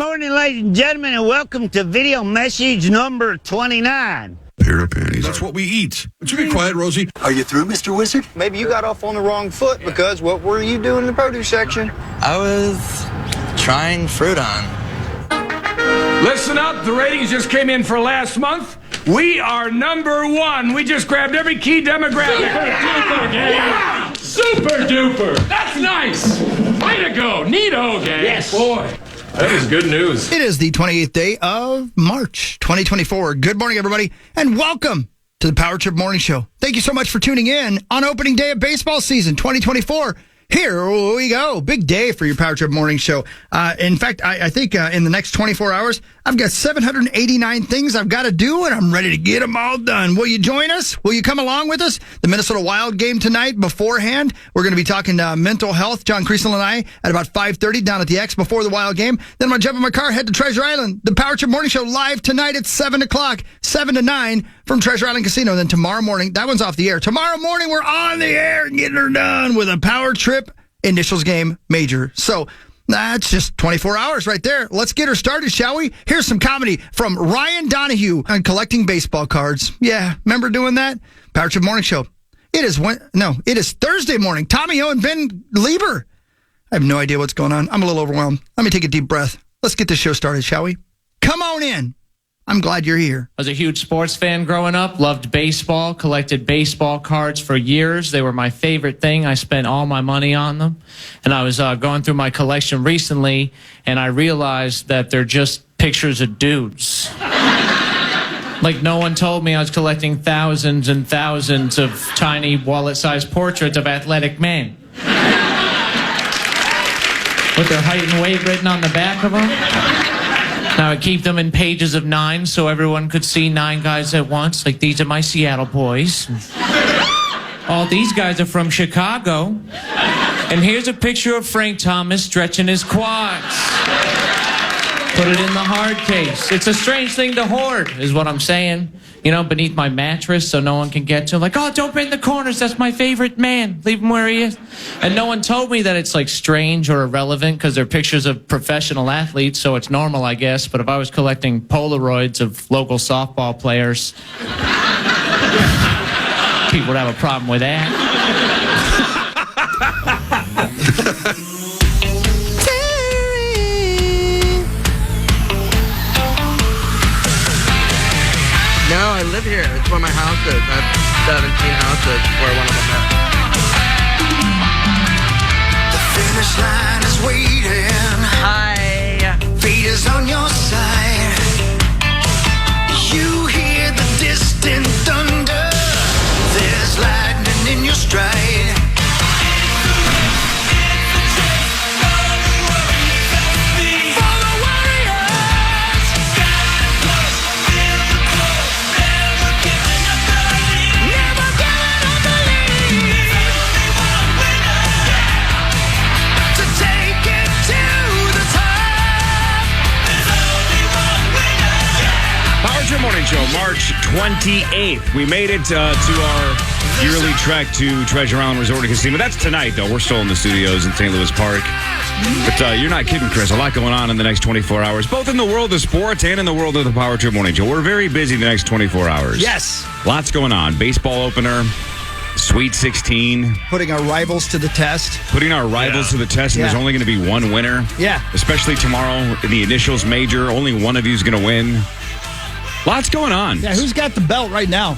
morning, ladies and gentlemen, and welcome to video message number 29. Pair of panties. That's what we eat. Would you be quiet, Rosie? Are you through, Mr. Wizard? Maybe you got off on the wrong foot because what were you doing in the produce section? I was trying fruit on. Listen up, the ratings just came in for last month. We are number one. We just grabbed every key demographic. Yeah. Super duper. That's nice. Way to go. Neato, gang. Yes. Boy, that is good news. It is the 28th day of March, 2024. Good morning, everybody, and welcome to the Power Trip Morning Show. Thank you so much for tuning in on opening day of baseball season 2024. Here we go. Big day for your Power Trip Morning Show. In fact, I think in the next 24 hours, I've got 789 things I've got to do, and I'm ready to get them all done. Will you join us? Will you come along with us? The Minnesota Wild game tonight beforehand. We're going to be talking mental health, John Creasel and I, at about 5:30 down at the X before the Wild game. Then I'm going to jump in my car, head to Treasure Island. The Power Trip Morning Show live tonight at 7 o'clock, 7 to 9 from Treasure Island Casino. Then tomorrow morning, that one's off the air. Tomorrow morning, we're on the air and getting her done with a Power Trip Initials Game Major. So that's just 24 hours right there. Let's get her started, shall we? Here's some comedy from Ryan Donahue on collecting baseball cards. Yeah, remember doing that? Power Trip Morning Show. It is Thursday morning. Tommy O and Ben Lieber. I have no idea what's going on. I'm a little overwhelmed. Let me take a deep breath. Let's get this show started, shall we? Come on in. I'm glad you're here. I was a huge sports fan growing up, loved baseball, collected baseball cards for years. They were my favorite thing. I spent all my money on them. And I was going through my collection recently, and I realized that they're just pictures of dudes. Like, no one told me I was collecting thousands and thousands of tiny wallet-sized portraits of athletic men. With their height and weight written on the back of them. Now, I keep them in pages of 9 so everyone could see 9 guys at once. Like, these are my Seattle boys. All these guys are from Chicago. And here's a picture of Frank Thomas stretching his quads. Put it in the hard case. It's a strange thing to hoard, is what I'm saying. You know, beneath my mattress so no one can get to him. Like, oh, don't bend the corners. That's my favorite man. Leave him where he is. And no one told me that it's, like, strange or irrelevant because they're pictures of professional athletes, so it's normal, I guess. But if I was collecting Polaroids of local softball players, people would have a problem with that. No, I live here. It's where my house is. I have 17 houses where one of them is. The finish line is waiting. Hi. Fate is on your side. You hear the distant thunder. There's lightning in your stride. Morning Show, March 28th. We made it to our yearly trek to Treasure Island Resort and Casino. That's tonight, though. We're still in the studios in St. Louis Park. But you're not kidding, Chris. A lot going on in the next 24 hours, both in the world of sports and in the world of the Power Trip Morning Show. We're very busy the next 24 hours. Yes. Lots going on. Baseball opener, Sweet 16. Putting our rivals to the test. Putting our rivals to the test, and there's only going to be one winner. Yeah. Especially tomorrow in the Initials Major. Only one of you is going to win. Lots going on. Yeah, who's got the belt right now?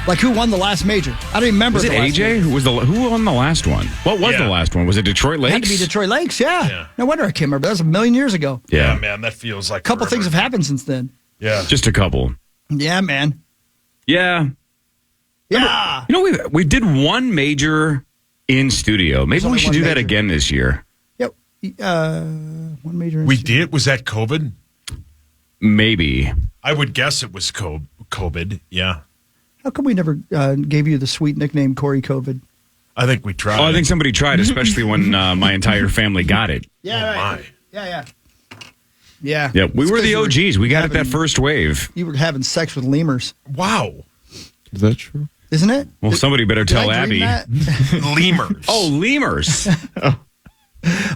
Like, who won the last major? I don't even remember. Was it AJ? Who won the last one? What was the last one? Was it Detroit Lakes? It had to be Detroit Lakes, yeah. No wonder I can't remember. That was a million years ago. Yeah, man, that feels like a couple things have happened since then. Yeah. Just a couple. Yeah, man. Yeah. Yeah. You know, we did one major in studio. Maybe we should do that again this year. Yep. One major in We studio. did? Was that COVID? Maybe. I would guess it was COVID, yeah. How come we never gave you the sweet nickname Corey COVID? I think we tried. Oh, I think somebody tried, especially when my entire family got it. Yeah, right. Yeah. Yeah. Yeah, we were the OGs. We got it that first wave. You were having sex with lemurs. Wow. Is that true? Isn't it? Well, somebody better tell Abby. Lemurs. Oh, lemurs.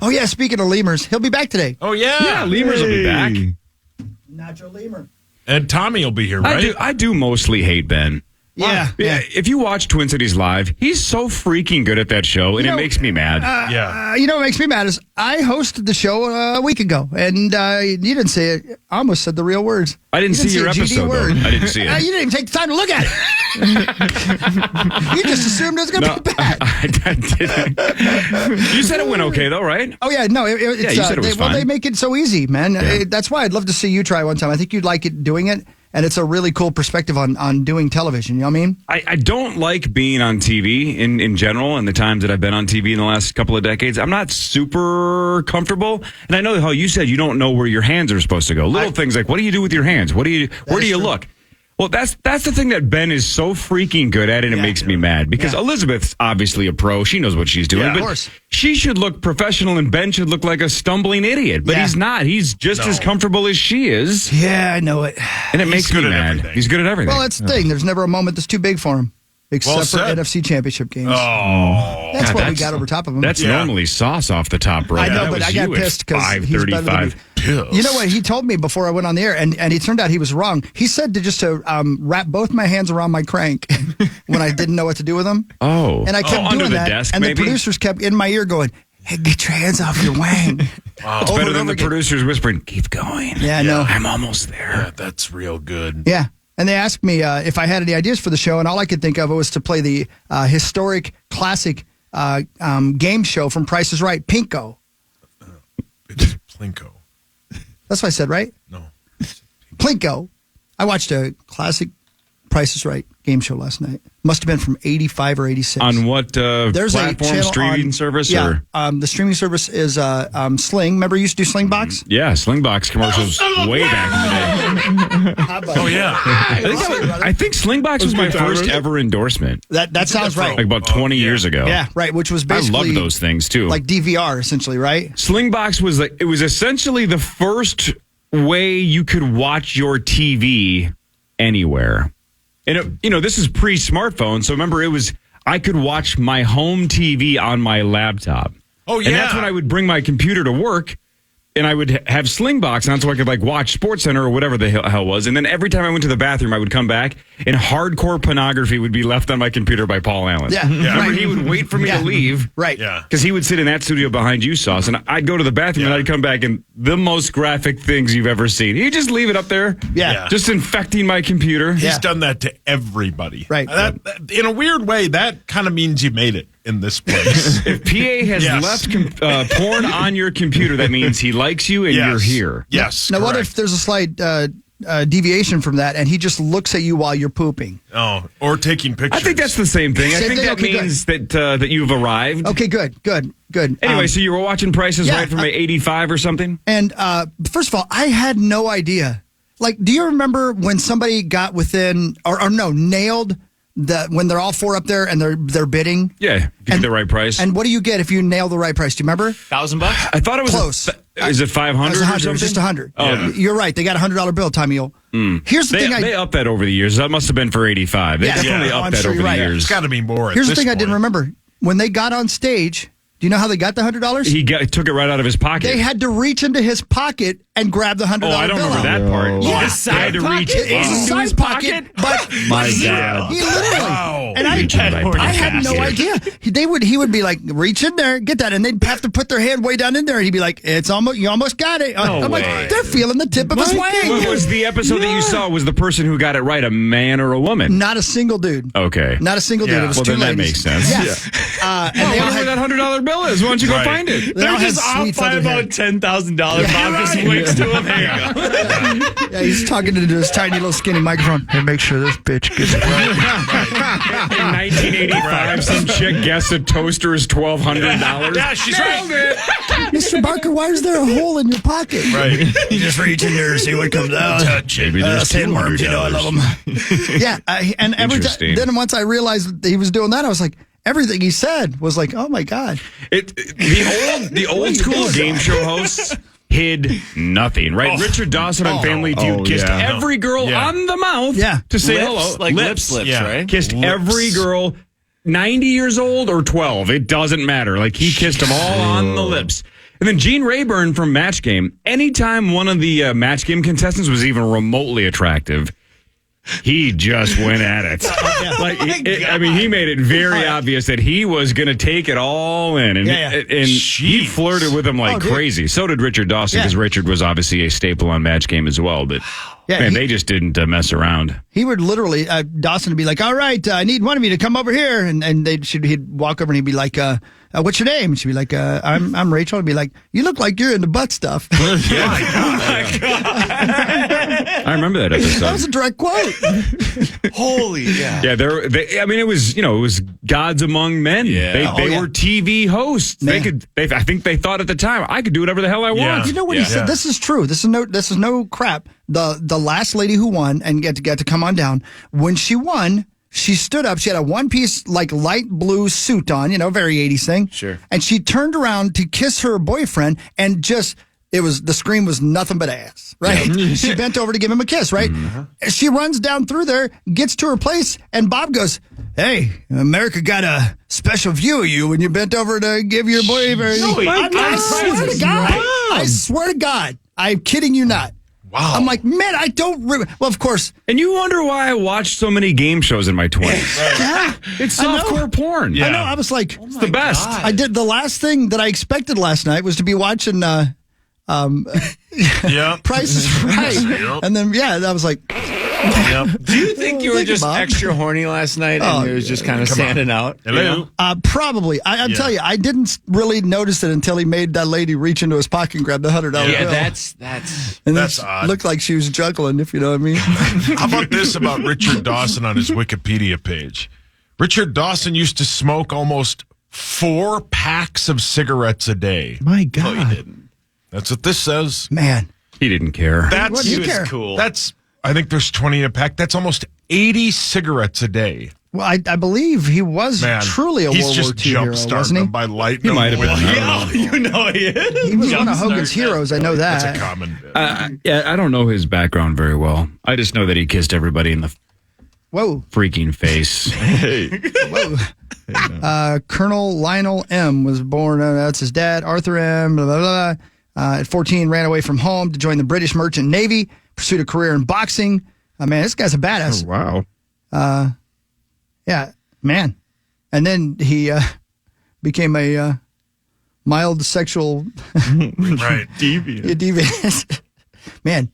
Oh, yeah, speaking of lemurs, he'll be back today. Oh, yeah. Yeah, Lemurs will be back. Nacho Lemur. And Tommy will be here, right? I do mostly hate Ben. Yeah. If you watch Twin Cities Live, he's so freaking good at that show, and it makes me mad. Yeah. You know what makes me mad is I hosted the show a week ago, and you didn't say it. I almost said the real words. I didn't see your a GD episode, word. though. I didn't see it. You didn't even take the time to look at it. You just assumed it was going to be bad. I didn't. You said it went okay, though, right? Oh, yeah. No, it's, you said it was fine. they make it so easy, man. That's why I'd love to see you try one time. I think you'd like it doing it. And it's a really cool perspective on doing television. You know what I mean? I don't like being on TV in general, and the times that I've been on TV in the last couple of decades. I'm not super comfortable. And I know how you said you don't know where your hands are supposed to go. Little things like, what do you do with your hands? Where do you look? Well, that's the thing that Ben is so freaking good at, and it makes me mad. Because Elizabeth's obviously a pro. She knows what she's doing. Yeah, but of course. She should look professional, and Ben should look like a stumbling idiot. But he's not. He's just as comfortable as she is. Yeah, I know it. And it makes me mad. everything. He's good at everything. Well, that's the thing. There's never a moment that's too big for him, except Well for said. NFC Championship games. Oh. That's what we got over top of him. That's normally sauce off the top, bro. I know, That but was I got you at pissed because he's better than me. 5:35. You know what he told me before I went on the air, and it turned out he was wrong. He said to wrap both my hands around my crank when I didn't know what to do with them. Oh. And I kept under doing the that, desk, and maybe? the producers kept in my ear going, "Hey, get your hands off your wang." Wow. It's Over better and than over the again. producers whispering, keep going. Yeah, I know. I'm almost there. Yeah, that's real good. Yeah. And they asked me if I had any ideas for the show, and all I could think of was to play the historic classic game show from Price is Right, Pinko. It's Plinko. That's what I said, right? No. Plinko. I watched a classic Price is Right game show last night. Must have been from 85 or 86. On what There's a platform? channel Streaming service? Or? The streaming service is Sling. Remember you used to do Slingbox? Yeah, Slingbox commercials way back in the day. Oh, yeah. I think Slingbox was my first ever endorsement. That sounds right. Like about 20 years ago. Yeah, right, which was I basically loved those things, too. like DVR, essentially, right? Slingbox was it was essentially the first way you could watch your TV anywhere. And this is pre-smartphone, so remember I could watch my home TV on my laptop. Oh, yeah. And that's when I would bring my computer to work, and I would have Slingbox on so I could watch SportsCenter or whatever the hell was. And then every time I went to the bathroom, I would come back, and hardcore pornography would be left on my computer by Paul Allen. Yeah. Remember, Right. he would wait for me to leave. Right. Yeah. Because he would sit in that studio behind you, Sauce, and I'd go to the bathroom and I'd come back, and the most graphic things you've ever seen. He'd just leave it up there. Yeah. Just infecting my computer. He's done that to everybody. Right. That, in a weird way, that kind of means you made it in this place. If PA has left porn on your computer, that means he likes you and you're here. Yes. Now, what correct. if there's a slight deviation from that, and he just looks at you while you're pooping? Oh, or taking pictures. I think that's the same thing. I Same think thing? that Okay, means that you've arrived. Okay, good. Anyway, so you were watching Prices yeah, Right from 85 or something? And first of all, I had no idea. Like, do you remember when somebody got within, nailed when they're all four up there and they're bidding? Yeah, if you get the right price. And what do you get if you nail the right price? Do you remember? $1,000? I thought it was Close. Is it 500 or something? It was just 100. Oh, yeah. You're right. They got a $100 bill, Tommy. Here's the thing. They upped that over the years. That must have been for 85. They definitely upped I'm that sure over you're the right. years. It's got to be more. Here's the at thing this I didn't point. remember. When they got on stage, do you know how they got the $100? He took it right out of his pocket. They had to reach into his pocket and grab the $100 bill. Oh, I don't remember out. that part. Yes. They had to reach It was a into his side pocket, but My he, God. he literally. Wow. And I had no idea. He would be like, reach in there, get that, and they'd have to put their hand way down in there, and he'd be like, you almost got it. I'm like, they're feeling the tip of his What wang. was the episode that you saw? Was the person who got it right a man or a woman? Not a single dude. Okay. Not a single dude. Yeah. It was Well, two then that ladies. makes sense. Yeah. And I they all wonder where had, that $100 bill is. Why don't you go Right. find it? they all had sweet feathered hair. $10,000. Bob just winks to him. There you go. Yeah, he's talking into his tiny little skinny microphone. Hey, make sure this bitch gets it right. In 1985, some chick guessed a toaster is $1,200. Yeah, she's right. Mr. Barker, why is there a hole in your pocket? Right. You just reach in there and see what comes out. Touch it. Maybe there's Sandworms, I love them. Yeah, and every time, Interesting. then once I realized that he was doing that, I was like, everything he said was like, oh my God. The old school game show hosts hid nothing, right? Richard Dawson on Family Feud kissed every girl on the mouth Yeah. to say Lips, hello. like lip slips, Yeah. right? Kissed every girl. 90 years old or 12. It doesn't matter. Like, he kissed them all on the lips. And then Gene Rayburn from Match Game, anytime one of the Match Game contestants was even remotely attractive, he just went at it. He made it very obvious that he was going to take it all in. And, he flirted with him like crazy. So did Richard Dawson, because Richard was obviously a staple on Match Game as well. But they just didn't mess around. He would literally, Dawson would be like, all right, I need one of you to come over here. And he'd walk over and he'd be like, what's your name? And she'd be like, I'm Rachel. He'd be like, you look like you're into butt stuff. I remember that episode. That was a direct quote. Holy, yeah. Yeah, it was gods among men. Yeah. They were TV hosts. Yeah. I think they thought at the time, I could do whatever the hell I want. You know what he said? This is true. This is no crap. The last lady who won and get to come on down, when she won, she stood up. She had a one-piece, like, light blue suit on, very 80s thing. Sure. And she turned around to kiss her boyfriend, and the scream was nothing but ass, right? Yeah. She bent over to give him a kiss, right? Mm-hmm. She runs down through there, gets to her place, and Bob goes, hey, America got a special view of you when you bent over to give your boyfriend. I swear to God, I'm kidding you not. Wow. I'm like, man, I don't... Well, of course. And you wonder why I watched so many game shows in my 20s. Yeah. It's softcore porn. Yeah. I know. I was like... It's the best. God. I did the last thing that I expected last night was to be watching Price is Right. And then, I was like... Do you think you were just extra horny last night and it was just kind of standing out? Hello? Probably. I'm telling you, I didn't really notice it until he made that lady reach into his pocket and grab the $100 bill. Yeah, that's odd. Looked like she was juggling, if you know what I mean. How about this about Richard Dawson on his Wikipedia page? Richard Dawson used to smoke almost 4 packs of cigarettes a day. My God. No, he didn't. That's what this says. Man. He didn't care. What do you care? Cool. I think there's 20 in a pack. That's almost 80 cigarettes a day. Well, I believe he was truly a World War II hero, wasn't he? By light. He might have been. You know he is. He was one of Hogan's heroes. I know that. That's a common. I don't know his background very well. I just know that he kissed everybody in the freaking face. Whoa. Colonel Lionel M. was born. That's his dad. Arthur M. Blah, blah, blah. At 14, ran away from home to join the British Merchant Navy. Pursued a career in boxing. Man, this guy's a badass. Oh, wow. Yeah, man. And then he became a mild sexual deviant. Man.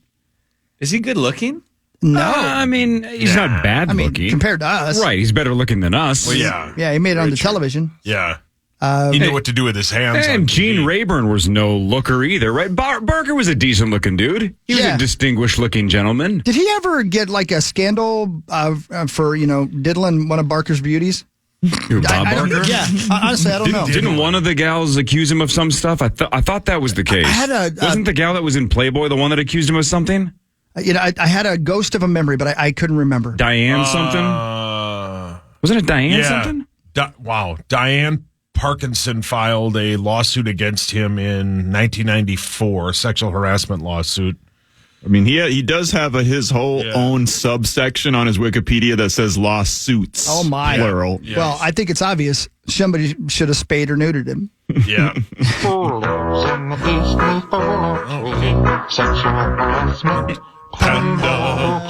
Is he good looking? No. He's not bad looking. Compared to us. Right, he's better looking than us. Well, yeah. Yeah, he made it on the television. Yeah. He knew what to do with his hands. And Gene Rayburn was no looker either, right? Barker was a decent looking dude. He was a distinguished looking gentleman. Did he ever get like a scandal for, diddling one of Barker's beauties? Bob Barker? Yeah, honestly, I don't know. Didn't one of the gals accuse him of some stuff? I thought that was the case. Wasn't the gal that was in Playboy the one that accused him of something? I had a ghost of a memory, but I couldn't remember. Diane something? Wasn't it Diane something? Diane Parkinson filed a lawsuit against him in 1994, a sexual harassment lawsuit. I mean, he does have his whole own subsection on his Wikipedia that says lawsuits. Oh, my. Plural. Yes. Well, I think it's obvious. Somebody should have spayed or neutered him. Yeah. Sexual harassment. Panda.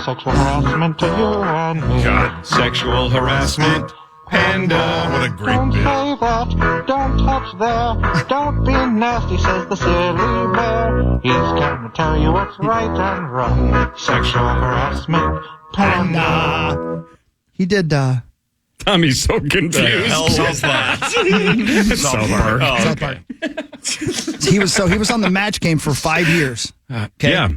Sexual harassment to you and me. God. Sexual harassment. Panda. What a great Don't bit. say that. Don't touch there. Don't be nasty, says the silly bear. He's gonna tell you what's right and wrong. Sexual harassment. Panda. He did. Tommy's so confused. South Park. South Park. He was on the Match Game for 5 years. Okay. Yeah.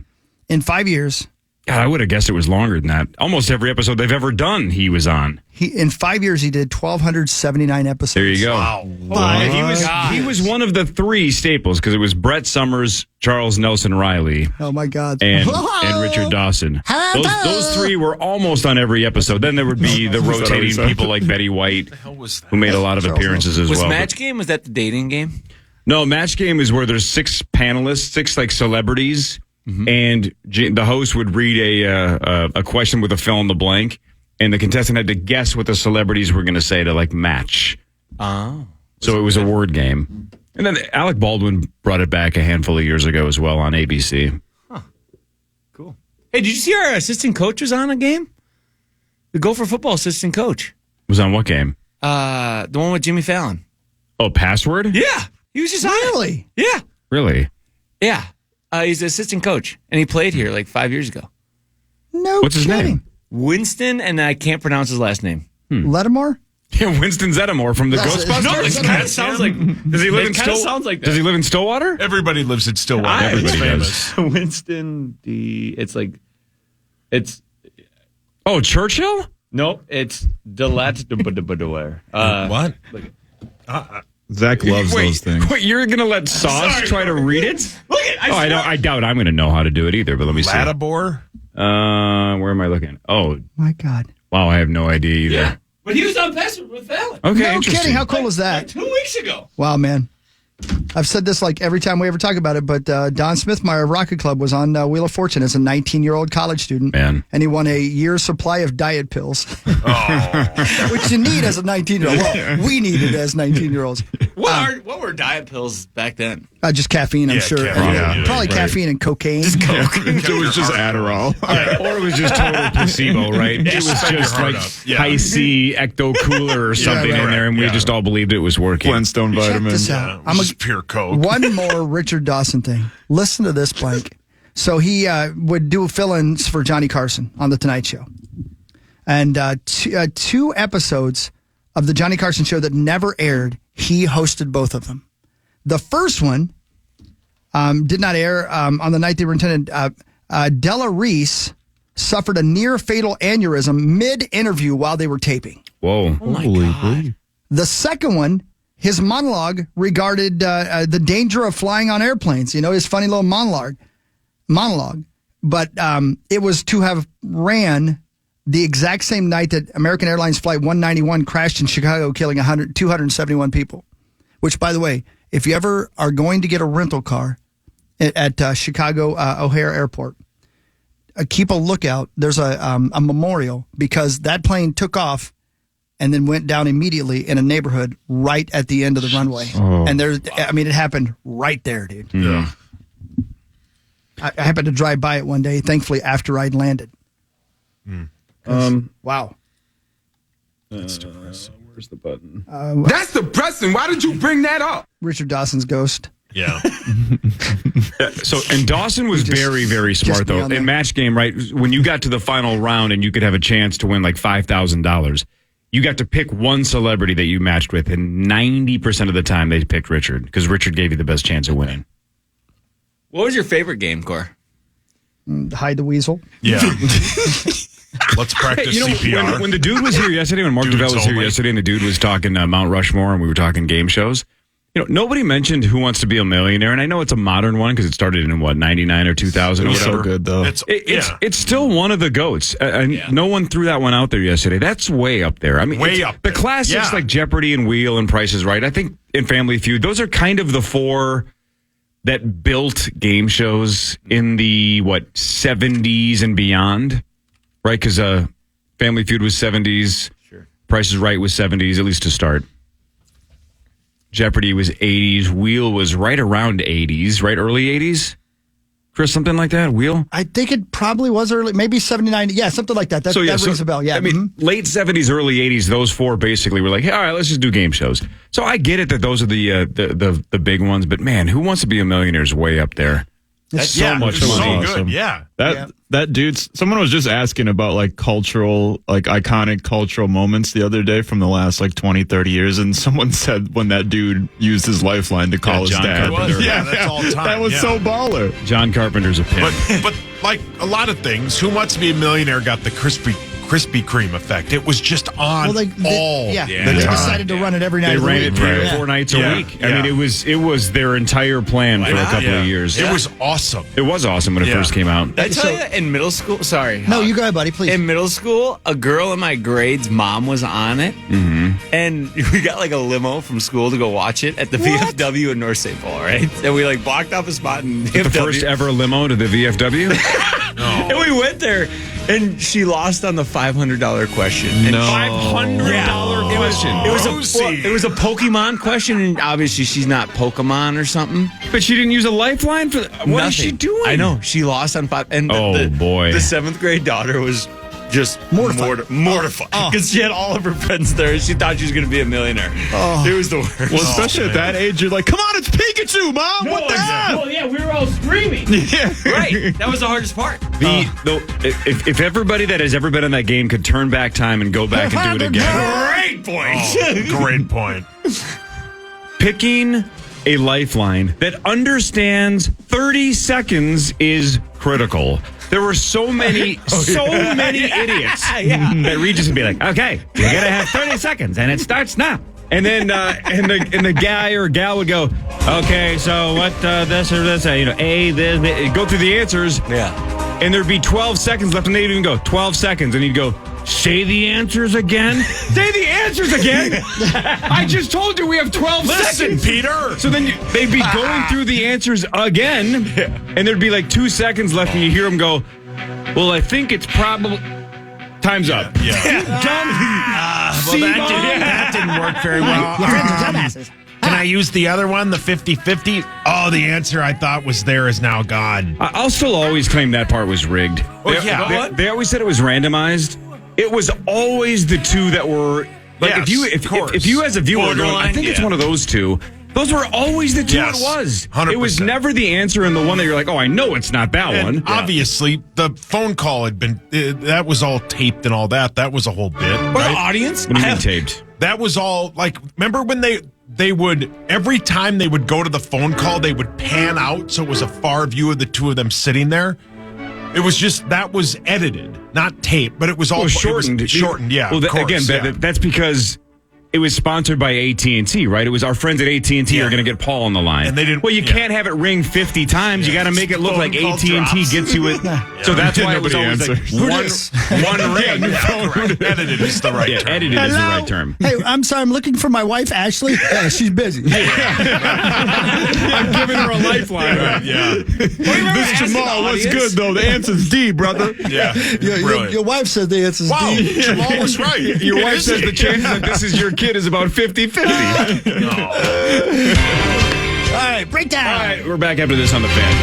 In 5 years. God, I would have guessed it was longer than that. Almost every episode they've ever done, he was on. In 5 years, he did 1,279 episodes. There you go. Wow. He was one of the 3 staples because it was Brett Summers, Charles Nelson Riley, Oh my God. and Richard Dawson. Those 3 were almost on every episode. Then there would be the rotating people like Betty White, who made a lot of appearances as well. Was Match Game, was that the dating game? No, Match Game is where there's 6 panelists, 6 like celebrities, and the host would read a question with a fill in the blank, and the contestant had to guess what the celebrities were going to say to like match. Oh. So it was a word game. And then Alec Baldwin brought it back a handful of years ago as well on ABC. Cool. Hey, did you see our assistant coach was on a game? The Gopher football assistant coach. Was on what game? The one with Jimmy Fallon. Oh, Password? Yeah. He was just on it. Really? Yeah. Really? Yeah. He's the assistant coach, and he played here like 5 years ago. No What's his kidding. name? Winston, and I can't pronounce his last name. Lattimore? Yeah, Winston Zeddemore from the That's it. Ghostbusters. No, it kind of sounds like. Does he live in kind of Still? sounds like that. Does he live in Stillwater? Everybody lives in Stillwater. Everybody It's famous. Winston it's Oh, Churchill? nope, it's Delat What? Zach loves those things. Wait, you're gonna let Sauce try to read it? Look at I doubt I'm gonna know how to do it either. But let me see. Latibor? Where am I looking? Oh, My God. wow, I have no idea either. Yeah. But he was on Password with Fallon. Okay, No interesting. kidding. How cool is that? 2 weeks ago. Wow, man. I've said this like every time we ever talk about it, but Don Smithmeyer of Rocket Club was on Wheel of Fortune as a 19-year-old college student. Man. And he won a year's supply of diet pills, which you need as a 19-year-old. Well, we needed as 19-year-olds. What were diet pills back then? Just caffeine, I'm Yeah, sure. caffeine, Probably caffeine and cocaine. It was just Adderall. Or it was just total placebo, right? It was just heart like up. Yeah. high C Ecto Cooler or something in there, and we Yeah. just all believed it was working. Flintstone Check vitamins. this out. I'm just pure coke. One more Richard Dawson thing. Listen to this, Blank. So he would do fill-ins for Johnny Carson on The Tonight Show. And two episodes of the Johnny Carson show that never aired, he hosted both of them. The first one did not air on the night they were intended. Della Reese suffered a near-fatal aneurysm mid-interview while they were taping. Whoa. Holy God. The second one, his monologue regarded the danger of flying on airplanes. You know, his funny little monologue. But it was to have ran the exact same night that American Airlines Flight 191 crashed in Chicago, killing 271 people. Which, by the way, if you ever are going to get a rental car at Chicago O'Hare Airport, keep a lookout. There's a memorial because that plane took off and then went down immediately in a neighborhood right at the end of the runway. Oh. And it happened right there, dude. Yeah. I happened to drive by it one day, thankfully, after I'd landed. Wow. Where's the button? That's depressing. Why did you bring that up? Richard Dawson's ghost. Yeah. And Dawson was very, very smart, though. beyond that. In match game, right, when you got to the final round and you could have a chance to win like $5,000, you got to pick one celebrity that you matched with, and 90% of the time they picked Richard because Richard gave you the best chance of winning. What was your favorite game, Cor? Hide the Weasel. Yeah. Let's practice CPR. When the dude was here yesterday, when Mark Dudes DeVell was here only. yesterday, and the dude was talking Mount Rushmore, and we were talking game shows, nobody mentioned Who Wants to Be a Millionaire, and I know it's a modern one because it started in, 99 or 2000 It or was whatever. so good, though. It's still one of the GOATs. No one threw that one out there yesterday. That's way up there. I mean, Way up the there. classics Yeah. like Jeopardy and Wheel and Price is Right, I think, in Family Feud, those are kind of the four that built game shows in the, 70s and beyond, right? Because Family Feud was 70s. Sure. Price is Right was 70s, at least to start. Jeopardy was 80s. Wheel was right around 80s, right? Early 80s? Chris, something like that? Wheel? I think it probably was early, maybe 79. Yeah, something like that. That rings a bell. Yeah. I mean, late 70s, early 80s, those four basically were like, hey, all right, let's just do game shows. So I get it that those are the big ones, but man, Who Wants to Be a Millionaire is way up there. That's so much it's money. so good. Yeah. That dude, someone was just asking about iconic cultural moments the other day from the last 20, 30 years. And someone said when that dude used his lifeline to call his John dad. Carpenter. Yeah, that's all time. That was yeah. so baller. John Carpenter's a pimp. But like a lot of things, Who Wants to Be a Millionaire got the Krispy Kreme effect. It was just on Well, all they the time. decided to run it every night. They of the ran week. it 3 or Yeah. 4 nights Yeah. a week. Yeah. I mean, it was their entire plan for a couple of years. It was awesome. It was awesome when it Yeah. first came out. Did I tell you in middle school? Sorry. No, you go ahead, buddy, please. In middle school, a girl in my grade's mom was on it, and we got a limo from school to go watch it at the VFW in North St. Paul, right? And we blocked off a spot in VFW. The first ever limo to the VFW. And we went there, And she lost on the $500 question. And $500 question. It was a Pokemon question, and obviously she's not Pokemon or something. But she didn't use a lifeline for what is she doing? I know. She lost on 5. And boy. The 7th grade daughter was just mortified because she had all of her friends there and she thought she was going to be a millionaire. It was the worst. Well, especially at that age, you're like, come on, it's Pikachu, Mom. What the hell? Well, yeah, we were all screaming. Yeah, right. That was the hardest part. If everybody that has ever been in that game could turn back time and go back and do it again. Great point. Great point. Picking a lifeline that understands 30 seconds is critical. There were so many idiots that Regis would be like, okay, you're going to have 30 seconds, and it starts now. And then and the guy or gal would go, okay, so what, this or this, this, go through the answers. Yeah. And there'd be 12 seconds left, and they'd even go, 12 seconds, and he'd go, say the answers again? Say the answers again? I just told you we have 12 seconds. Peter. So then they'd be going through the answers again, and there'd be like 2 seconds left, and you hear them go, well, I think it's probably... Time's up. Yeah. That didn't work very well. Can I use the other one, the 50-50? Oh, the answer I thought was there is now gone. I'll still always claim that part was rigged. They always said it was randomized. It was always the two that were like if you as a viewer going, I think it's one of those two. Those were always the two it was. 100%. It was never the answer and the one that you're like, oh, I know it's not that one. Obviously, the phone call had been that was all taped and all that. That was a whole bit. Or right? the audience? What do you mean taped? That was all like. Remember when they would every time they would go to the phone call, they would pan out so it was a far view of the two of them sitting there. It was just that was edited, not taped, but it was all shortened. Shortened, yeah. Well, that's because it was sponsored by AT&T, right? It was our friends at AT&T are going to get Paul on the line. And they didn't. Well, you can't have it ring 50 times. You got to make it look like AT&T gets you with. So that's why it was always like one ring. Edited is the right term. Edited is the right term. Hey, I'm sorry. I'm looking for my wife, Ashley. She's busy. I'm giving her a lifeline. Yeah. This Jamal was good, though. The answer's D, brother. Yeah. Your wife said the answer's Wow, D. Jamal was right. Your wife says the chance that this is your kid is about 50-50. All right, breakdown. All right, we're back after this on the fan.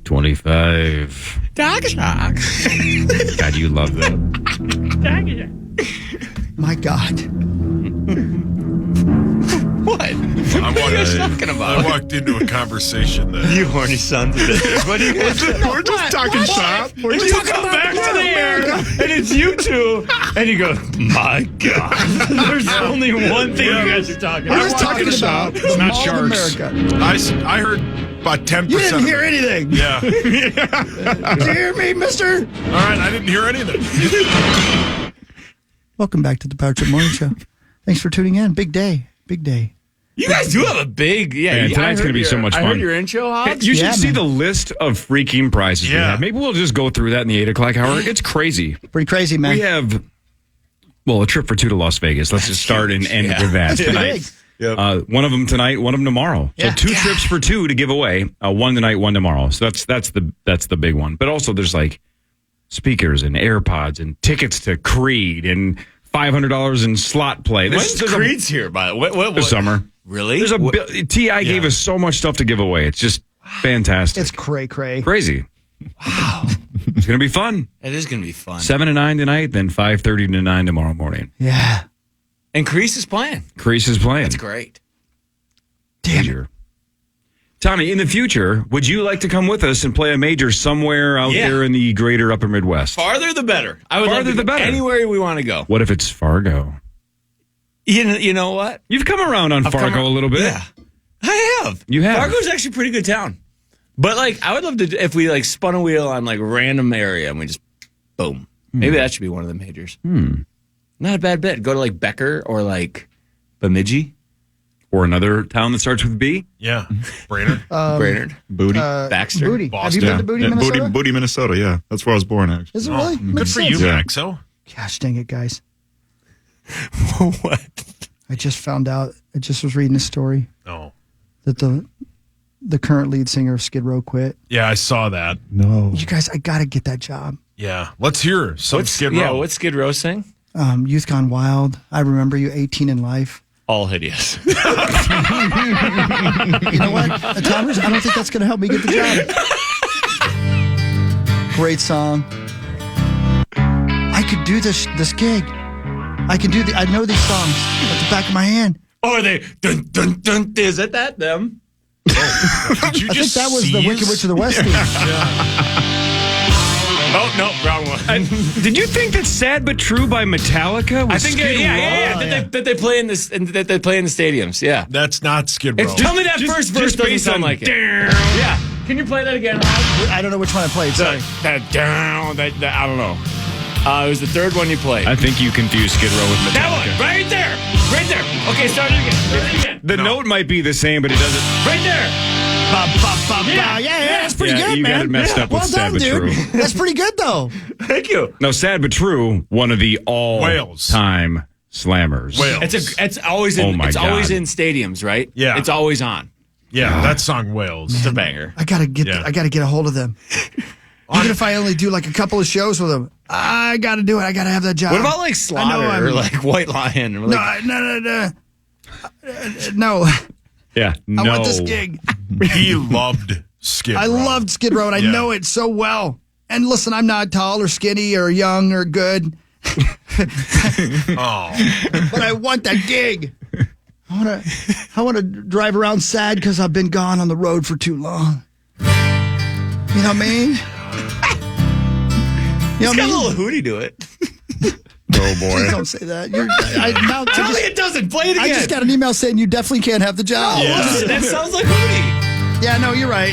25. Dog shock. God, you love that. My God. What? What are you guys talking about? I walked into a conversation that You horny sons of bitches. What are you guys doing? We're just talking shop. We're just come back to the air, and it's you two, and you go, my God. There's only one thing you guys are talking We're about. just talking about the not Mall of sharks. America. I heard about 10%. You didn't hear of it. anything. Yeah. Did you hear me, mister? All right, I didn't hear anything. Welcome back to the Power Trip Morning Show. Thanks for tuning in. Big day. Big day. You guys do have a big, Man, tonight's going to be so much I fun. heard your intro, Hobbs. You should Yeah, see man. the list of freaking prizes we Yeah. have. Maybe we'll just go through that in the 8 o'clock hour. It's crazy. Pretty crazy, man. We have, a trip for 2 to Las Vegas. Let's just start and end with that tonight. One of them tonight, one of them tomorrow. So 2 trips for 2 to give away. One tonight, one tomorrow. So that's the big one. But also there's like speakers and AirPods and tickets to Creed and $500 in slot play. When's Creed's here, by the way? What? This summer. Really? There's T.I. gave us so much stuff to give away. It's just fantastic. It's cray-cray. Crazy. Wow. It's going to be fun. It is going to be fun. 7 to 9 tonight, then 5:30 to 9 tomorrow morning. Yeah. And Crease is playing. Crease is playing. That's great. Damn. Tommy, in the future, would you like to come with us and play a major somewhere out there in the greater upper Midwest? Farther the better. I would Farther love to the go better. Anywhere we want to go. What if it's Fargo? You know what? You've come around on Fargo a little bit. Yeah. I have. You have. Fargo's actually a pretty good town. But I would love to if we spun a wheel on random area and we just boom. Maybe that should be one of the majors. Not a bad bet. Go to Becker or Bemidji. or another town that starts with B? Yeah. Brainerd. Brainerd. Booty. Baxter. Booty. Boston. Have you been to Booty, Yeah, Minnesota? Booty, Minnesota. Yeah, that's where I was born. Actually, Is it really? Good Makes for you, sense. Yeah. Maxo. Gosh dang it, guys. What? I just found out, I just was reading a story Oh. that the current lead singer of Skid Row quit. Yeah, I saw that. no. You guys, I got to get that job. Yeah. Let's hear some Skid Row. Yeah, what's Skid Row sing? Youth Gone Wild. I remember you, 18 in Life. All hideous. You know what, Thomas? I don't think that's going to help me get the job. Great song. I could do this gig. I know these songs at the back of my hand. Oh, are they? Dun, dun, dun, is it that them? Did you I think just that was the seize? Wicked Witch of the West. Oh, no, wrong one. Did you think that "Sad but True" by Metallica was I think, Skid Row? That they play in this, and that they play in the stadiums. Yeah. That's not Skid Row. Tell me that first verse doesn't sound like it. Yeah. Can you play that again? I don't know which one I played. Sorry. That down. That I don't know. It was the third one you played. I think you confused Skid Row with Metallica. That one, right there. Okay, start it again. The note might be the same, but it doesn't. Right there. Yeah, that's pretty good, you man. got it messed up with Well Sad done, but dude. True. That's pretty good, though. Thank you. No, "Sad but True," one of the Wales. all-time slammers. Wales. It's always in. Oh my it's always God. in stadiums, right? Yeah. It's always on. Yeah, that song Wales. It's a banger. I gotta get. Yeah. I gotta get a hold of them. Even if I only do like a couple of shows with them, I gotta do it. I gotta have that job. What about like Slaughter or like White Lion? Or like, No. Yeah, no. I want this gig. He loved Skid Row. I loved Skid Row, and I Yeah. know it so well. And listen, I'm not tall or skinny or young or good, Oh. but I want that gig. I want to drive around sad because I've been gone on the road for too long. You know what I mean? You know it's got a what I mean? little hootie to it. Oh boy. Please don't say that. Tell me it doesn't. Play it again. I just got an email saying you definitely can't have the job. Yeah. Listen, that sounds like hootie. Yeah, no, you're right.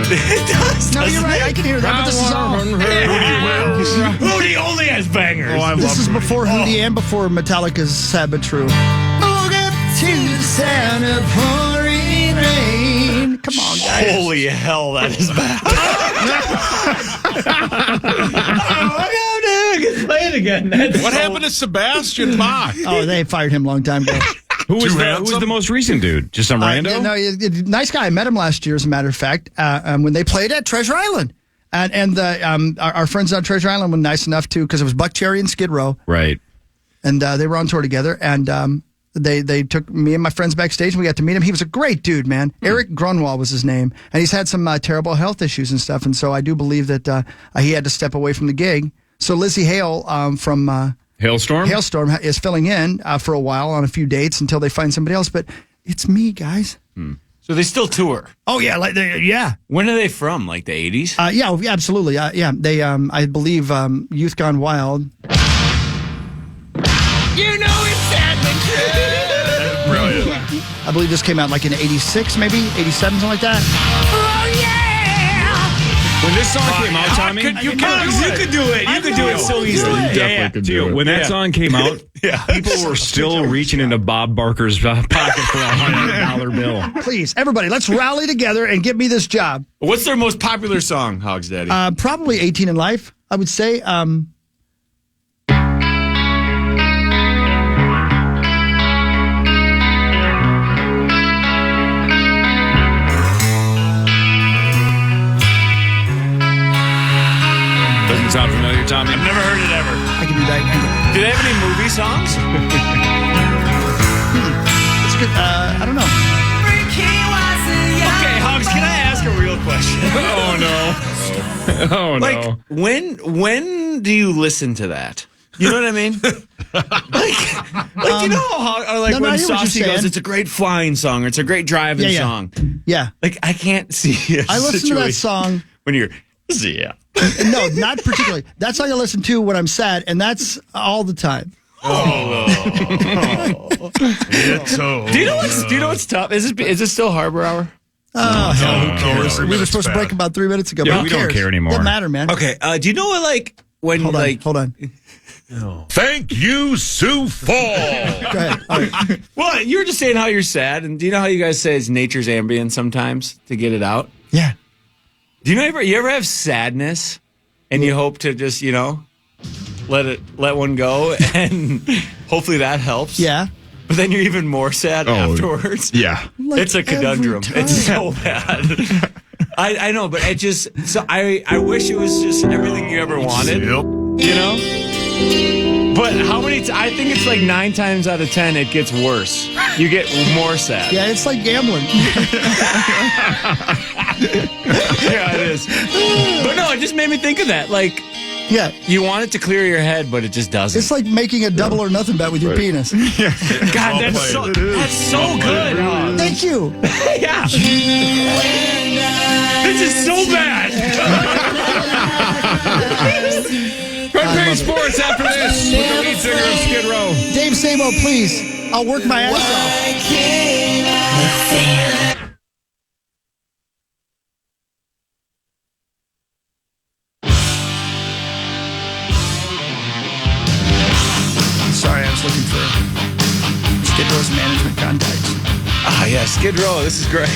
It does. No, you're right. I can hear that, but this is all. Hootie only has bangers. Oh, I love This is Hootie. before Hootie and before Metallica's Sad But True. Woke up to the sound of pouring rain. Come on, guys. Holy hell, that is bad. Play it again. What happened to Sebastian Bach? Oh, they fired him a long time ago. Who was Too the handsome? most recent dude? Just some rando? Nice guy. I met him last year, as a matter of fact, when they played at Treasure Island. And our friends on Treasure Island were nice enough to, because it was Buck Cherry and Skid Row, Right. and they were on tour together. And they took me and my friends backstage, and we got to meet him. He was a great dude, man. Eric Grunwald was his name, and he's had some terrible health issues and stuff. And so I do believe that he had to step away from the gig. So Lizzie Hale from Hailstorm? Hailstorm is filling in for a while on a few dates until they find somebody else. But it's me, guys. So they still tour. Oh yeah, yeah. When are they from? Like the 80s? Yeah, absolutely. Yeah, they. I believe Youth Gone Wild. You know it's sad but true. Brilliant. I believe this came out like in '86, maybe '87, something like that. When this song came out, Tommy, You could do it. You could do it so easily. Definitely could do it. when that song came out, people were still reaching into Bob Barker's pocket for a $100 bill. Please, everybody, let's rally together and get me this job. What's their most popular song, Hogs Daddy? Probably 18 in Life, I would say. Doesn't sound familiar, Tommy. I've never heard it ever. I can do that. Do they have any movie songs? It's good. I don't know. Okay, Hogs, can I ask a real question? Oh, no. Like, when do you listen to that? You know what I mean? like you know how no, I when hear what Saucy you're goes, saying. it's a great flying song or it's a great driving Yeah. song. Yeah. Like, I can't see a I listen to that song. when you're, yeah. No, not particularly. That song I listen to when I'm sad, and that's all the time. Do you know what's tough? Is it still Harbor Hour? Oh, hell, who cares? every We were minute's supposed to bad. break about 3 minutes ago. Yeah, but who we don't cares? care anymore. Doesn't matter, man. Okay. Do you know what when hold on. Thank you, Sioux Falls. Go ahead. All right. Well, you were just saying how you're sad, and do you know how you guys say it's nature's ambient sometimes to get it out? Yeah. Do you ever have sadness, and you hope to just let one go, and hopefully that helps? Yeah. But then you're even more sad afterwards. Yeah. Like it's a conundrum. every time. It's so bad. I know, but it just I wish it was just everything you ever wanted. Yep. You know? But how many I think it's like 9 times out of 10 it gets worse. You get more sad. Yeah, it's like gambling. Yeah, it is. But no, it just made me think of that. Like, yeah, you want it to clear your head, but it just doesn't. it's like making a double or nothing bet with your penis. God, that's so good. Thank you. Yeah. This is so bad. Quick sports after this with the lead singer of Skid Row. Dave Samo, please. I'll work my ass off. Sorry, I was looking for Skid Row's management contacts. Ah, yeah, Skid Row. This is great.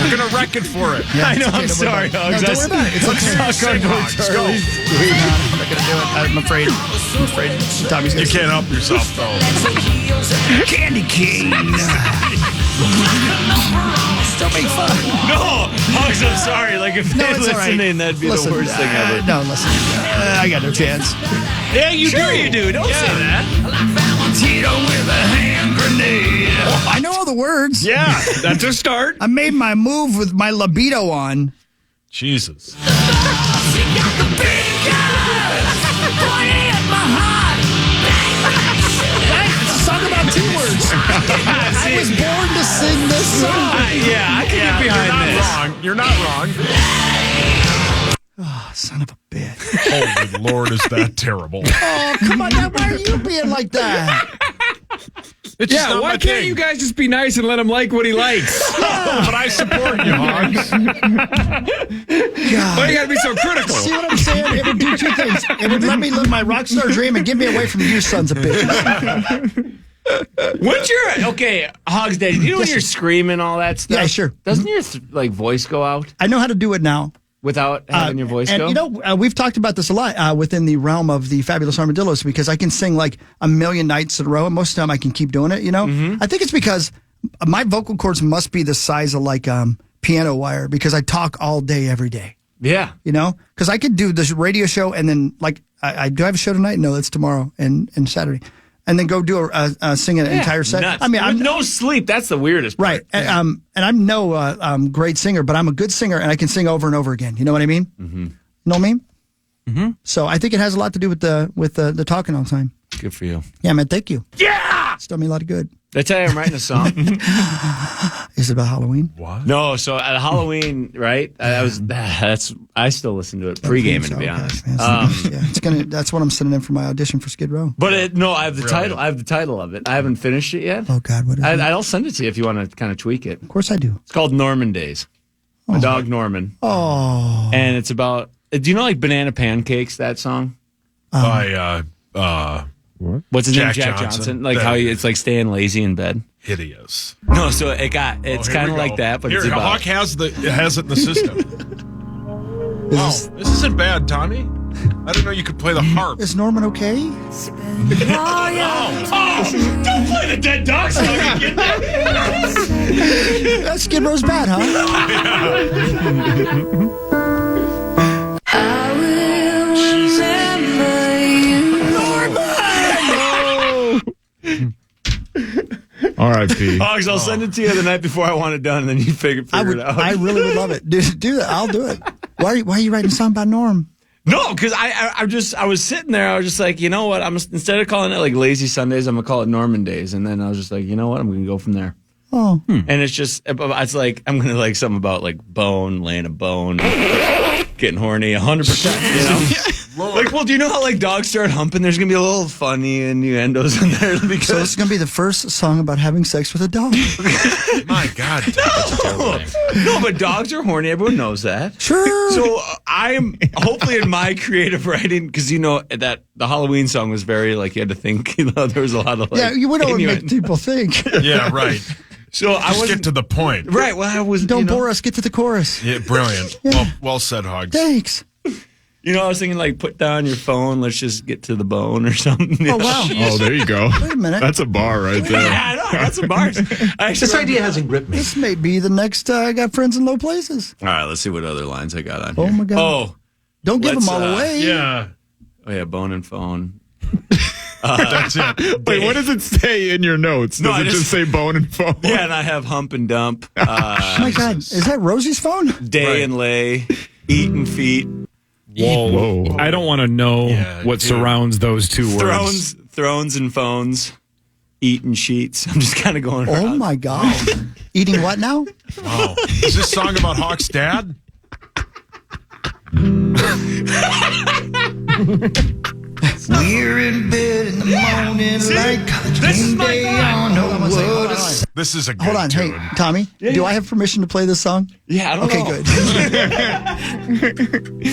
You're going to wreck it for it. Yeah, I know, okay, I'm sorry, Hugs. No, don't worry about it. It's okay. Sing, Hogs, go. No, I'm not going to do it. I'm afraid. Tommy's You going to can't help yourself, though. Candy Cane. Don't make fun. No, Hugs, I'm sorry. Like, if No, they're it's all right. listening, that'd be the worst thing ever. No, listen. I got no chance. Yeah, you do. Don't say that. Tito with a hand grenade. I know all the words. Yeah, that's a start. I made my move with my libido on. Jesus. It's a song about 2 words. I was born to sing this song. I can get behind this. Wrong. You're not wrong. Oh, son of a bitch. Holy Lord, is that terrible. Oh, come on. Now, why are you being like that? It's just Yeah, not why my can't thing. you guys just be nice and let him like what he likes? But I support you, Hogs. Why you gotta be so critical? See what I'm saying? It would do 2 things. It would let me live my rock star dream and get me away from you sons of bitches. Once you're okay, Hogs Daddy, you know when you're screaming all that stuff? Yeah, sure. Doesn't your voice go out I know how to do it now. without having your voice and go? you know, we've talked about this a lot within the realm of the Fabulous Armadillos because I can sing like a million nights in a row, and most of the time I can keep doing it. You know, I think it's because my vocal cords must be the size of like piano wire because I talk all day every day. Yeah. You know, because I could do this radio show and then like I do have a show tonight. No, it's tomorrow and Saturday, and then go do sing an entire set. Nuts. I mean, With I'm no sleep. That's the weirdest part. right, and I'm no great singer, but I'm a good singer and I can sing over and over again. You know what I mean? Mm-hmm. You know what I mean? Mm-hmm. So I think it has a lot to do with the talking all the time. Good for you. Yeah, man. Thank you. Yeah. It's done me a lot of good. Did I tell you I'm writing a song? Is it about Halloween? What? No, so at Halloween, right? I still listen to it pre-gaming, to be honest. Yeah, that's what I'm sending in for my audition for Skid Row. But I have the title. I have the title of it. I haven't finished it yet. Oh God, what is it? I'll send it to you if you want to kind of tweak it. Of course I do. It's called Norman Days. My dog Norman. Oh. And it's about. Do you know like Banana Pancakes? That song. By What's his name? Jack Jack Johnson. Johnson. Like how it's like staying lazy in bed. hideous. No, so it's Here kind we of go. like that, but Here, it's about. Hawk has it in the system. This isn't bad, Tommy. I didn't know you could play the harp. Is Norman okay? Don't play the Dead Dog song again. That's Skid Row's bad, huh? I will remember you. R.I.P. Hogs, I'll send it to you the night before I want it done, and then you figure it out. I really would love it. Do that. I'll do it. Why are you writing a song about Norm? No, because I was sitting there. I was just like, you know what? Instead of calling it like Lazy Sundays, I'm gonna call it Norman Days. And then I was just like, you know what? I'm gonna go from there. Oh, and it's like I'm gonna like something about like bone, laying a bone, getting horny, 100%. You know, like, well, do you know how like dogs start humping? There's gonna be a little funny innuendos in there because so this is gonna be the first song about having sex with a dog. My God, no, but dogs are horny. Everyone knows that. Sure. So I am hopefully in my creative writing, because that the Halloween song was very like you had to think. There was a lot of you would always make people think. Yeah, right. So I was get to the point. Right. Well, I was. Don't bore us. Get to the chorus. Yeah, brilliant. Yeah. Well said, Hogs. Thanks. I was thinking like put down your phone. Let's just get to the bone or something. Oh wow. Oh, there you go. Wait a minute. That's a bar right there. Yeah, I know. That's some bars. This idea hasn't gripped me. This may be the next I Got Friends in Low Places. All right. Let's see what other lines I got on Oh here. my God. Oh, don't give them all away. Yeah. Oh yeah, bone and phone. That's it. Wait, what does it say in your notes? Does it just say bone and phone? Yeah, and I have hump and dump. Oh my God. Is that Rosie's phone? Day and lay, eat and feet. Whoa. I don't want to know what surrounds those two words. Thrones and phones, eat and sheets. I'm just kind of going around. Oh my God. Eating what now? Wow. Is this song about Hawk's dad? We're in bed in the morning like college game day on a wood. This is a good Hold on. tune. Hey, Tommy, do I have permission to play this song? Yeah, I don't know. Okay, good. I